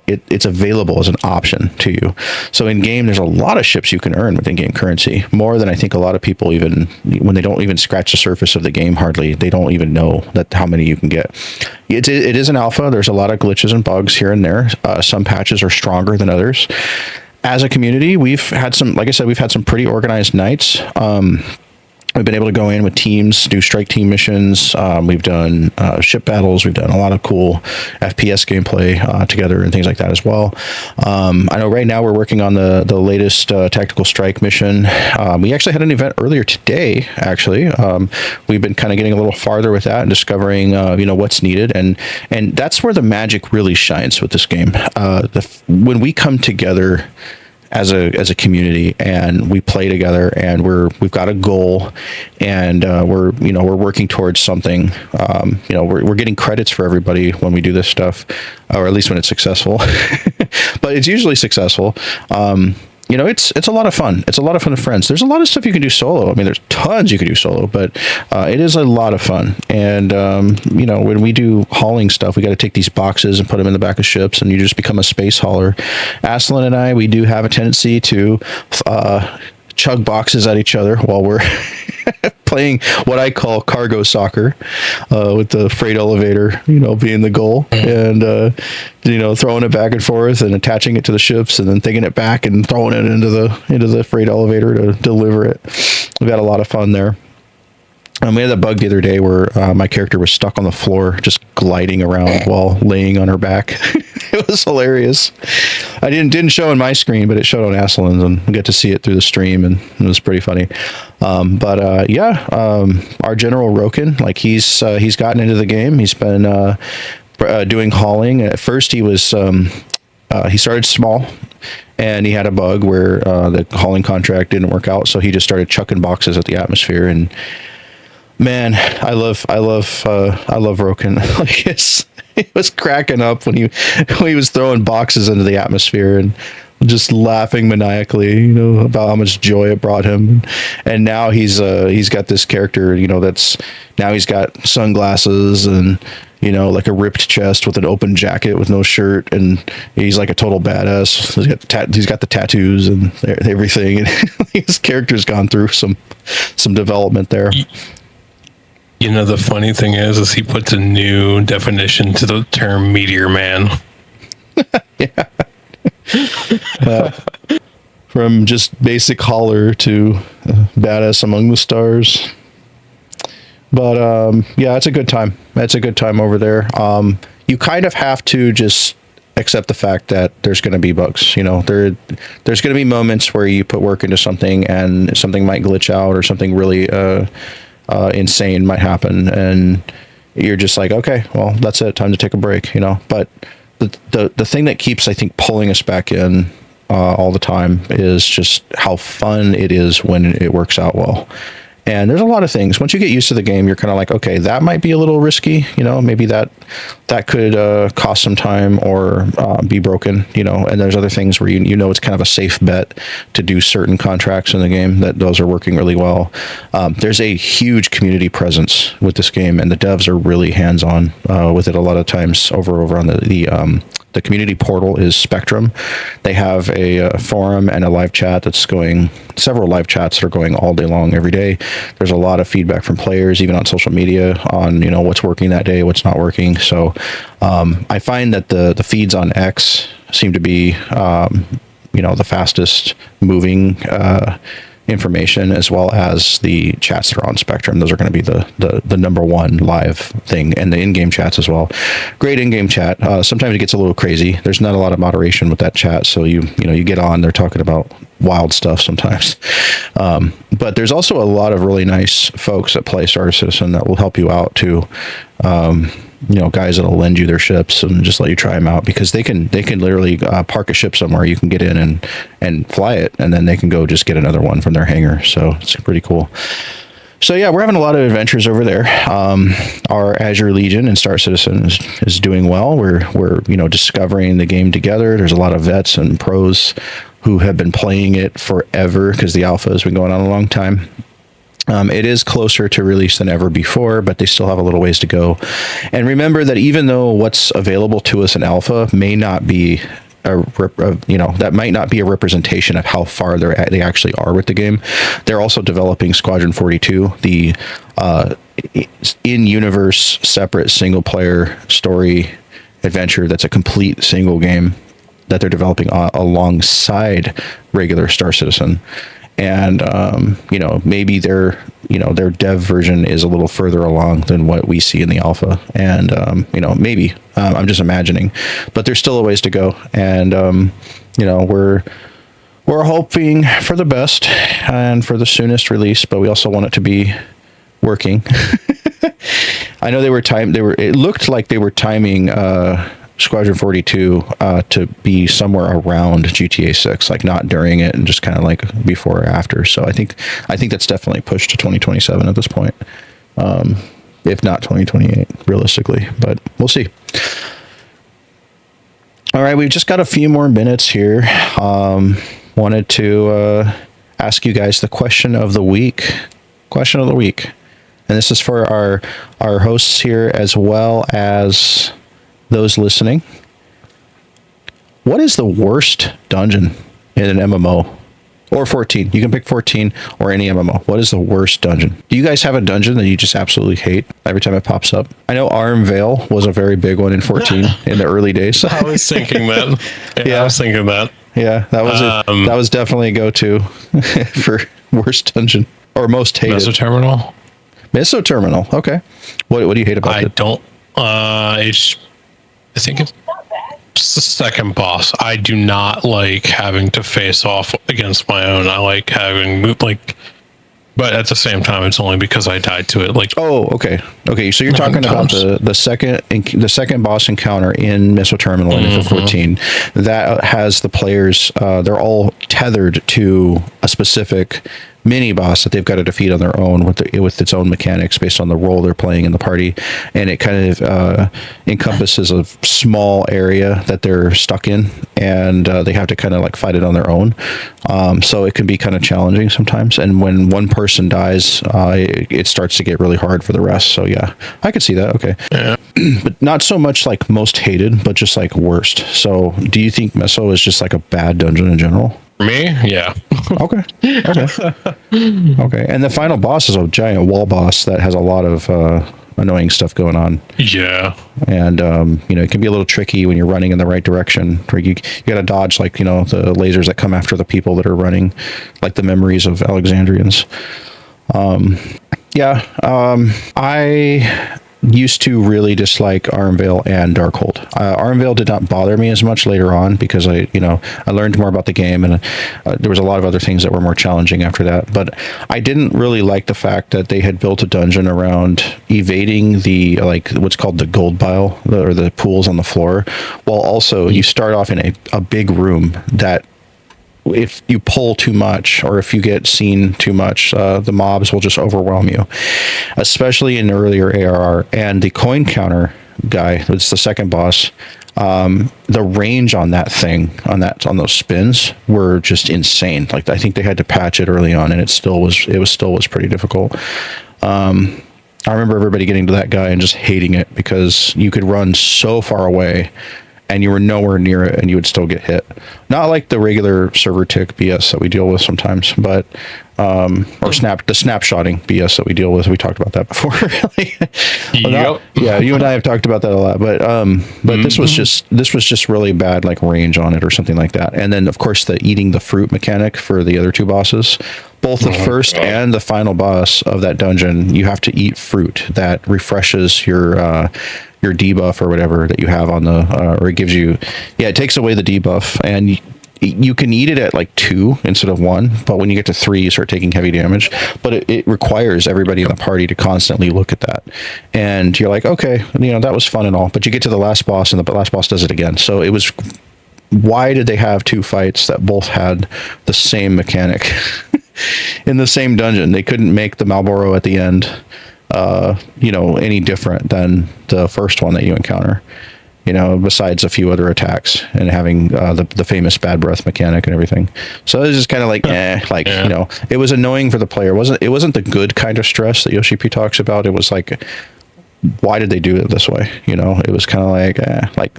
Speaker 2: it's available as an option to you. So in game, there's a lot of ships you can earn with in-game currency, more than I think a lot of people, even when they don't even scratch the surface of the game, hardly, they don't even know that how many you can get. It is an alpha. There's a lot of glitches and bugs here and there. Some patches are stronger than others. as a community, we've had some, like I said, we've had some pretty organized nights. We've been able to go in with teams, do strike team missions. We've done ship battles. We've done a lot of cool FPS gameplay together and things like that as well. I know right now we're working on the latest tactical strike mission. We actually had an event earlier today, actually. We've been kind of getting a little farther with that and discovering, what's needed. And that's where the magic really shines with this game. When we come together as a community and we play together and we've got a goal and we're working towards something. We're getting credits for everybody when we do this stuff, or at least when it's successful. But it's usually successful. It's a lot of fun. It's a lot of fun with friends. There's a lot of stuff you can do solo. I mean, there's tons you can do solo, but it is a lot of fun. And, when we do hauling stuff, we got to take these boxes and put them in the back of ships, and you just become a space hauler. Aslan and I, we do have a tendency to chug boxes at each other while we're playing what I call cargo soccer, with the freight elevator, being the goal, and throwing it back and forth and attaching it to the ships, and then taking it back and throwing it into the freight elevator to deliver it. We've got a lot of fun there. We had a bug the other day where my character was stuck on the floor, just gliding around while laying on her back. It was hilarious. I didn't show on my screen, but it showed on Aslan's, and we got to see it through the stream, and it was pretty funny. Our General Roken, like he's gotten into the game. He's been doing hauling. At first, he was he started small. And he had a bug where the hauling contract didn't work out, so he just started chucking boxes at the atmosphere. And man, I love Roken. He was cracking up when he was throwing boxes into the atmosphere and just laughing maniacally, about how much joy it brought him. And now he's got this character, now he's got sunglasses and like a ripped chest with an open jacket with no shirt, and he's like a total badass. He's got the tattoos and everything, and his character's gone through some development there.
Speaker 3: The funny thing is he puts a new definition to the term Meteor Man.
Speaker 2: Yeah. From just basic hauler to badass among the stars. But it's a good time. It's a good time over there. You kind of have to just accept the fact that there's going to be bugs. There's going to be moments where you put work into something and something might glitch out, or something really insane might happen, and you're just like, okay, well, that's it. Time to take a break. But the thing that keeps, I think, pulling us back in all the time is just how fun it is when it works out well. And there's a lot of things. Once you get used to the game, you're kind of like, okay, that might be a little risky. Maybe that could cost some time or be broken. And there's other things where it's kind of a safe bet to do certain contracts in the game that those are working really well. There's a huge community presence with this game, and the devs are really hands-on with it a lot of times. Over on the community portal is Spectrum. They have a forum and a live chat that's going, several live chats that are going all day long every day. There's a lot of feedback from players, even on social media, on what's working that day, what's not working. So I find that the feeds on X seem to be the fastest moving information, as well as the chats that are on Spectrum. Those are going to be the number one live thing, and the in-game chats as well. Great in-game chat. Sometimes it gets a little crazy. There's not a lot of moderation with that chat, so you get on, they're talking about wild stuff sometimes. But there's also a lot of really nice folks that play Star Citizen that will help you out too. Guys that'll lend you their ships and just let you try them out, because they can literally park a ship somewhere. You can get in and fly it, and then they can go just get another one from their hangar. So it's pretty cool. So yeah, we're having a lot of adventures over there. Our Azure Legion and Star Citizen is doing well. We're discovering the game together. There's a lot of vets and pros who have been playing it forever, because the alpha has been going on a long time. It is closer to release than ever before, but they still have a little ways to go. And remember that even though what's available to us in alpha may not be that might not be a representation of how far they actually are with the game, they're also developing Squadron 42, the in-universe separate single-player story adventure that's a complete single game that they're developing alongside regular Star Citizen. And, maybe their dev version is a little further along than what we see in the alpha. And, maybe, I'm just imagining, but there's still a ways to go. And, we're hoping for the best and for the soonest release, but we also want it to be working. I know it looked like they were timing, Squadron 42 to be somewhere around GTA 6, like not during it and just kind of like before or after. So I think that's definitely pushed to 2027 at this point, if not 2028 realistically, but we'll see. All right, we've just got a few more minutes here. Wanted to ask you guys the question of the week. And this is for our hosts here as well as those listening. What is the worst dungeon in an MMO? Or 14. You can pick 14 or any MMO. What is the worst dungeon? Do you guys have a dungeon that you just absolutely hate every time it pops up? I know Arm Vale was a very big one in 14 in the early days.
Speaker 3: I was thinking that. Yeah, I was thinking that.
Speaker 2: Yeah, that was definitely a go-to for worst dungeon or most hated. Meso Terminal. Okay. What do you hate about it?
Speaker 3: I think it's the second boss. I do not like having to face off against my own. I like having but at the same time, it's only because I died to it.
Speaker 2: Okay. So you're talking about the second boss encounter in Meso Terminal in FF14 that has the players. They're all tethered to a specific mini boss that they've got to defeat on their own with its own mechanics based on the role they're playing in the party, and it kind of encompasses a small area that they're stuck in, and they have to kind of like fight it on their own. So it can be kind of challenging sometimes, and when one person dies, it starts to get really hard for the rest. So yeah, I could see that. Okay, yeah. But not so much like most hated, but just like worst. So do you think Meso is just like a bad dungeon in general?
Speaker 3: Me? Yeah.
Speaker 2: Okay. And the final boss is a giant wall boss that has a lot of annoying stuff going on.
Speaker 3: Yeah.
Speaker 2: And, it can be a little tricky when you're running in the right direction. Where you got to dodge, the lasers that come after the people that are running, like the memories of Alexandrians. I used to really dislike Armvale and Darkhold. Armvale did not bother me as much later on because I learned more about the game, and there was a lot of other things that were more challenging after that. But I didn't really like the fact that they had built a dungeon around evading the what's called the gold pile or the pools on the floor, while also you start off in a big room that, if you pull too much or if you get seen too much, the mobs will just overwhelm you, especially in earlier ARR. And the coin counter guy, it's the second boss, the range on that thing, on those spins, were just insane. Like, I think they had to patch it early on, and it still was pretty difficult. I remember everybody getting to that guy and just hating it because you could run so far away and you were nowhere near it, and you would still get hit. Not like the regular server tick BS that we deal with sometimes, but the snapshotting BS that we deal with. We talked about that before.
Speaker 3: Yep.
Speaker 2: Yeah, you and I have talked about that a lot. But this was just really bad, like range on it or something like that. And then of course the eating the fruit mechanic for the other two bosses. Both the first and the final boss of that dungeon, you have to eat fruit that refreshes your debuff or whatever that you have on the, or it gives you, it takes away the debuff, and you can eat it at like 2 instead of 1, but when you get to 3, you start taking heavy damage. But it requires everybody in the party to constantly look at that, and you're like, okay, that was fun and all, but you get to the last boss, and the last boss does it again. So it was, why did they have 2 fights that both had the same mechanic in the same dungeon? They couldn't make the Malboro at the end any different than the first one that you encounter, besides a few other attacks and having the famous bad breath mechanic and everything. So it was just kind of like, it was annoying for the player. It wasn't the good kind of stress that Yoshi P talks about. It was like, why did they do it this way? It was kind of like,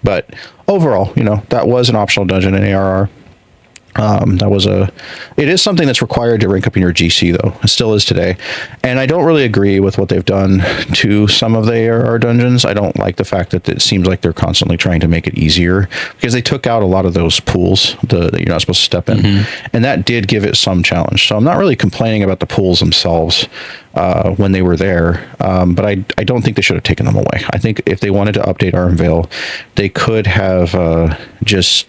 Speaker 2: but overall, that was an optional dungeon in ARR. It is something that's required to rank up in your GC, though. It still is today. And I don't really agree with what they've done to some of the ARR dungeons. I don't like the fact that it seems like they're constantly trying to make it easier, because they took out a lot of those pools that you're not supposed to step in. Mm-hmm. And that did give it some challenge. So I'm not really complaining about the pools themselves when they were there. But I don't think they should have taken them away. I think if they wanted to update Armvale, they could have just,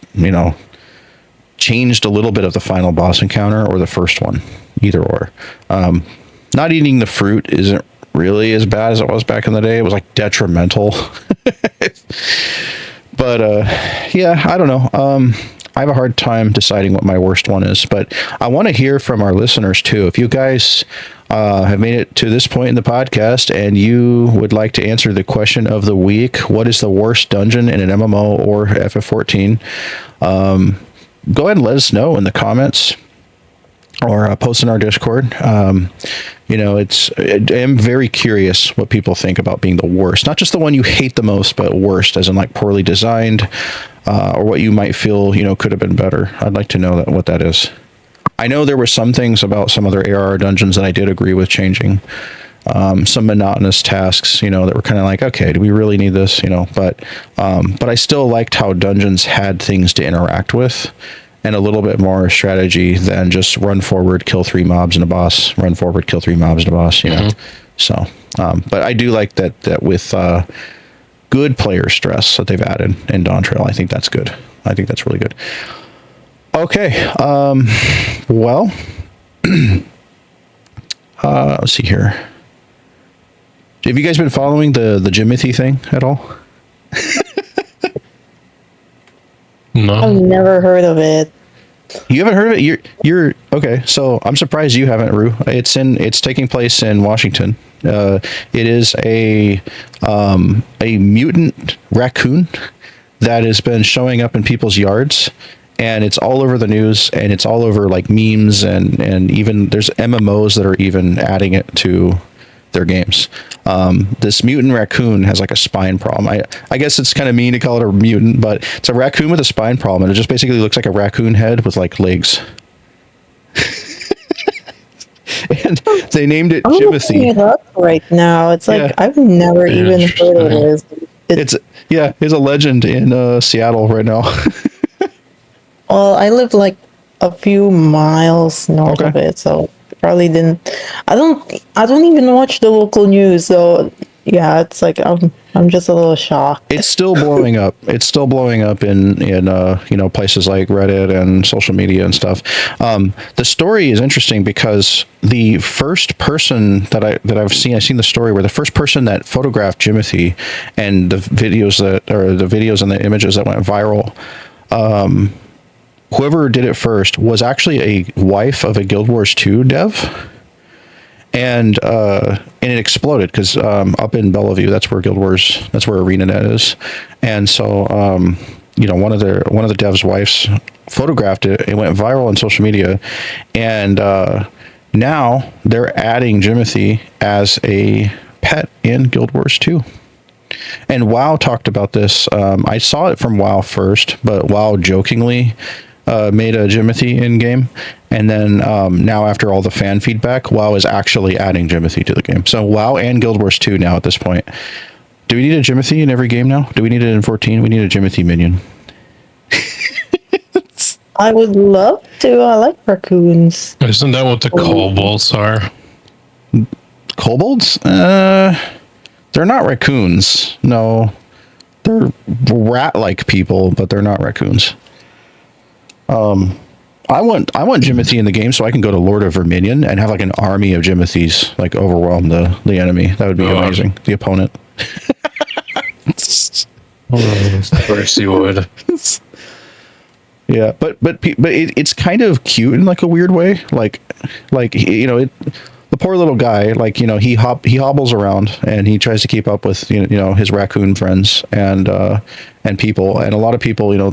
Speaker 2: changed a little bit of the final boss encounter or the first one, either or. Not eating the fruit isn't really as bad as it was back in the day. It was like detrimental. But yeah, I don't know. I have a hard time deciding what my worst one is, but I want to hear from our listeners too. If you guys have made it to this point in the podcast and you would like to answer the question of the week, what is the worst dungeon in an MMO or FF14? Go ahead and let us know in the comments or post in our Discord. I am very curious what people think about being the worst, not just the one you hate the most, but worst as in like poorly designed, or what you might feel, could have been better. I'd like to know what that is. I know there were some things about some other ARR dungeons that I did agree with changing. Some monotonous tasks, that were kind of like, okay, do we really need this? But I still liked how dungeons had things to interact with and a little bit more strategy than just run forward, kill 3 mobs and a boss, run forward, kill 3 mobs and a boss, Mm-hmm. So, but I do like that with good player stress that they've added in Dawn Trail. I think that's good. I think that's really good. Okay. Well, let's see here. Have you guys been following the Jimothy thing at all?
Speaker 3: No.
Speaker 4: I've never heard of it.
Speaker 2: You haven't heard of it? You're okay. So I'm surprised you haven't, Rue. It's taking place in Washington. It is a mutant raccoon that has been showing up in people's yards, and it's all over the news, and it's all over like memes, and even there's MMOs that are even adding it to their games. This mutant raccoon has like a spine problem. I guess it's kind of mean to call it a mutant, but it's a raccoon with a spine problem, and it just basically looks like a raccoon head with like legs. And they named it Jimothy.
Speaker 4: I'm looking it up right now. It's like I've never even heard of this.
Speaker 2: It's a legend in Seattle right now.
Speaker 4: Well, I live like a few miles north of it, so probably didn't. I don't even watch the local news, so yeah, it's like I'm just a little shocked.
Speaker 2: It's still blowing up. It's still blowing up in places like Reddit and social media and stuff. The story is interesting because the first person I've seen the story where the first person that photographed Jimothy and the videos and the images that went viral. Whoever did it first was actually a wife of a Guild Wars 2 dev, and it exploded because up in Bellevue, that's where ArenaNet is, and so one of the devs' wives photographed it. It went viral on social media, and now they're adding Jimothy as a pet in Guild Wars 2. And WoW talked about this. I saw it from WoW first, but WoW jokingly made a Jimothy in game, and then now after all the fan feedback, WoW is actually adding Jimothy to the game. So WoW and Guild Wars 2 now at this point. Do we need a Jimothy in every game now? Do we need it in 14? We need a Jimothy minion.
Speaker 4: I would love to. I like raccoons.
Speaker 3: Isn't that what the kobolds are?
Speaker 2: Kobolds? They're not raccoons. No, they're rat-like people, but they're not raccoons. I want Jimothy in the game so I can go to Lord of Verminion and have like an army of Jimothys like overwhelm the enemy. That would be amazing. The opponent.
Speaker 3: Of course you would.
Speaker 2: Yeah, but it's kind of cute in like a weird way. The poor little guy, he hobbles around and he tries to keep up with his raccoon friends and people, and a lot of people they'll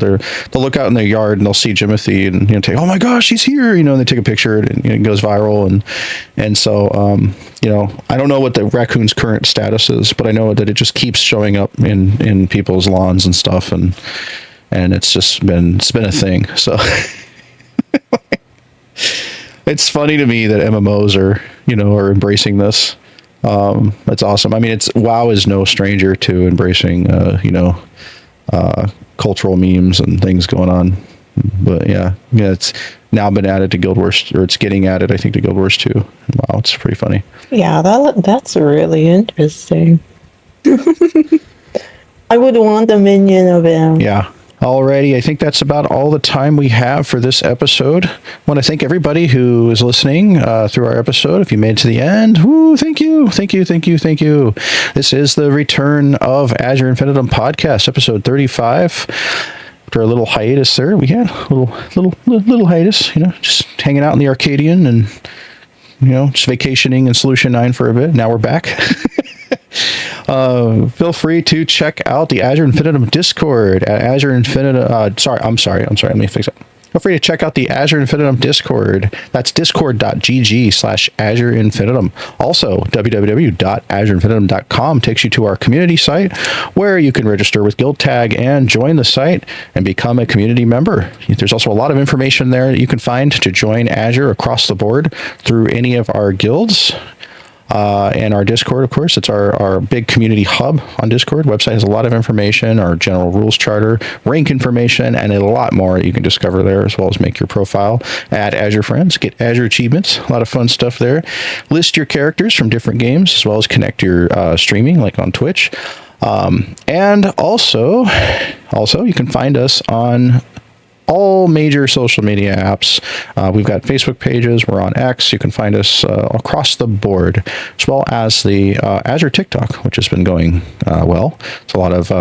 Speaker 2: look out in their yard and they'll see Jimothy and take, oh my gosh, he's here, and they take a picture and it goes viral, and so I don't know what the raccoon's current status is, but I know that it just keeps showing up in people's lawns and stuff, and it's been a thing. So It's funny to me that MMOs are embracing this. That's awesome. I mean, WoW is no stranger to embracing, cultural memes and things going on. But yeah, it's now been added to Guild Wars, or it's getting added, I think, to Guild Wars 2. Wow, it's pretty funny.
Speaker 4: Yeah, that's really interesting. I would want a minion of him.
Speaker 2: Yeah. Alrighty, I think that's about all the time we have for this episode. I want to thank everybody who is listening through our episode. If you made it to the end, woo, thank you. This is the Return of Azure Infinitum podcast, episode 35. After a little hiatus there, we had a little hiatus, just hanging out in the Arcadian and, just vacationing in Solution 9 for a bit. Now we're back. Feel free to check out the Azure Infinitum Discord at Azure Infinitum. Sorry. Let me fix it. Feel free to check out the Azure Infinitum Discord. That's discord.gg/Azure Infinitum. Also, www.azureinfinitum.com takes you to our community site where you can register with Guild Tag and join the site and become a community member. There's also a lot of information there that you can find to join Azure across the board through any of our guilds. And our Discord, of course, it's our big community hub on Discord. Website has a lot of information, our general rules charter, rank information, and a lot more that you can discover there, as well as make your profile, add Azure friends, get Azure achievements, a lot of fun stuff there. List your characters from different games, as well as connect your streaming, like on Twitch. And also, you can find us on all major social media apps. We've got Facebook pages. We're on X. You can find us across the board, as well as the Azure TikTok, which has been going well. It's a lot of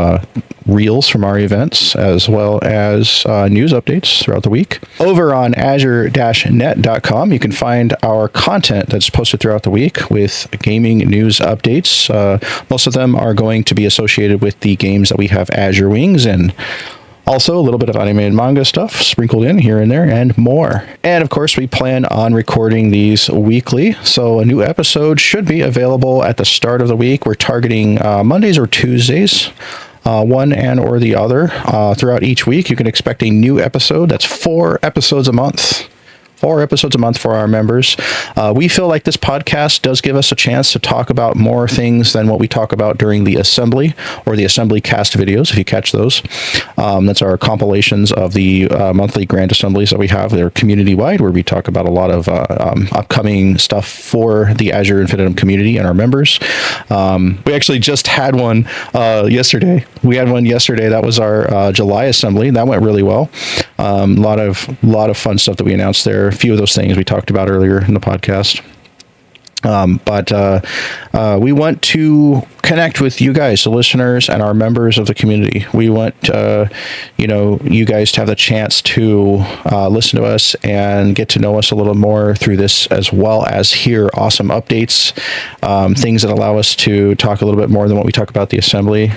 Speaker 2: reels from our events, as well as news updates throughout the week. Over on azure-net.com, you can find our content that's posted throughout the week with gaming news updates. Most of them are going to be associated with the games that we have Azure Wings in. Also, a little bit of animated manga stuff sprinkled in here and there, and more. And of course, we plan on recording these weekly, so a new episode should be available at the start of the week. We're targeting Mondays or Tuesdays, one and or the other. Throughout each week, you can expect a new episode. That's 4 episodes a month. 4 episodes a month for our members. We feel like this podcast does give us a chance to talk about more things than what we talk about during the assembly or the assembly cast videos, if you catch those. That's our compilations of the monthly grand assemblies that we have. They're community-wide, where we talk about a lot of upcoming stuff for the Azure Infinitum community and our members. We actually just had one yesterday. That was our July assembly. That went really well. A lot of fun stuff that we announced there. A few of those things we talked about earlier in the podcast. But we want to connect with you guys, the listeners, and our members of the community. We want, you guys to have the chance to listen to us and get to know us a little more through this, as well as hear awesome updates, things that allow us to talk a little bit more than what we talk about the assembly.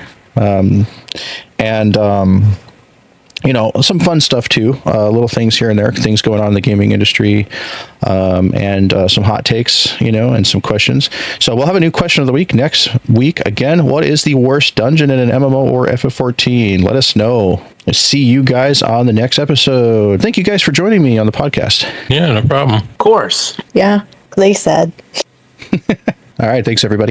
Speaker 2: Some fun stuff too, little things here and there, things going on in the gaming industry, and some hot takes, and some questions. So we'll have a new question of the week next week. Again, what is the worst dungeon in an MMO or FF14? Let us know. I'll see you guys on the next episode. Thank you guys for joining me on the podcast.
Speaker 3: Yeah, no problem.
Speaker 5: Of course.
Speaker 4: Yeah, they said.
Speaker 2: All right. Thanks, everybody.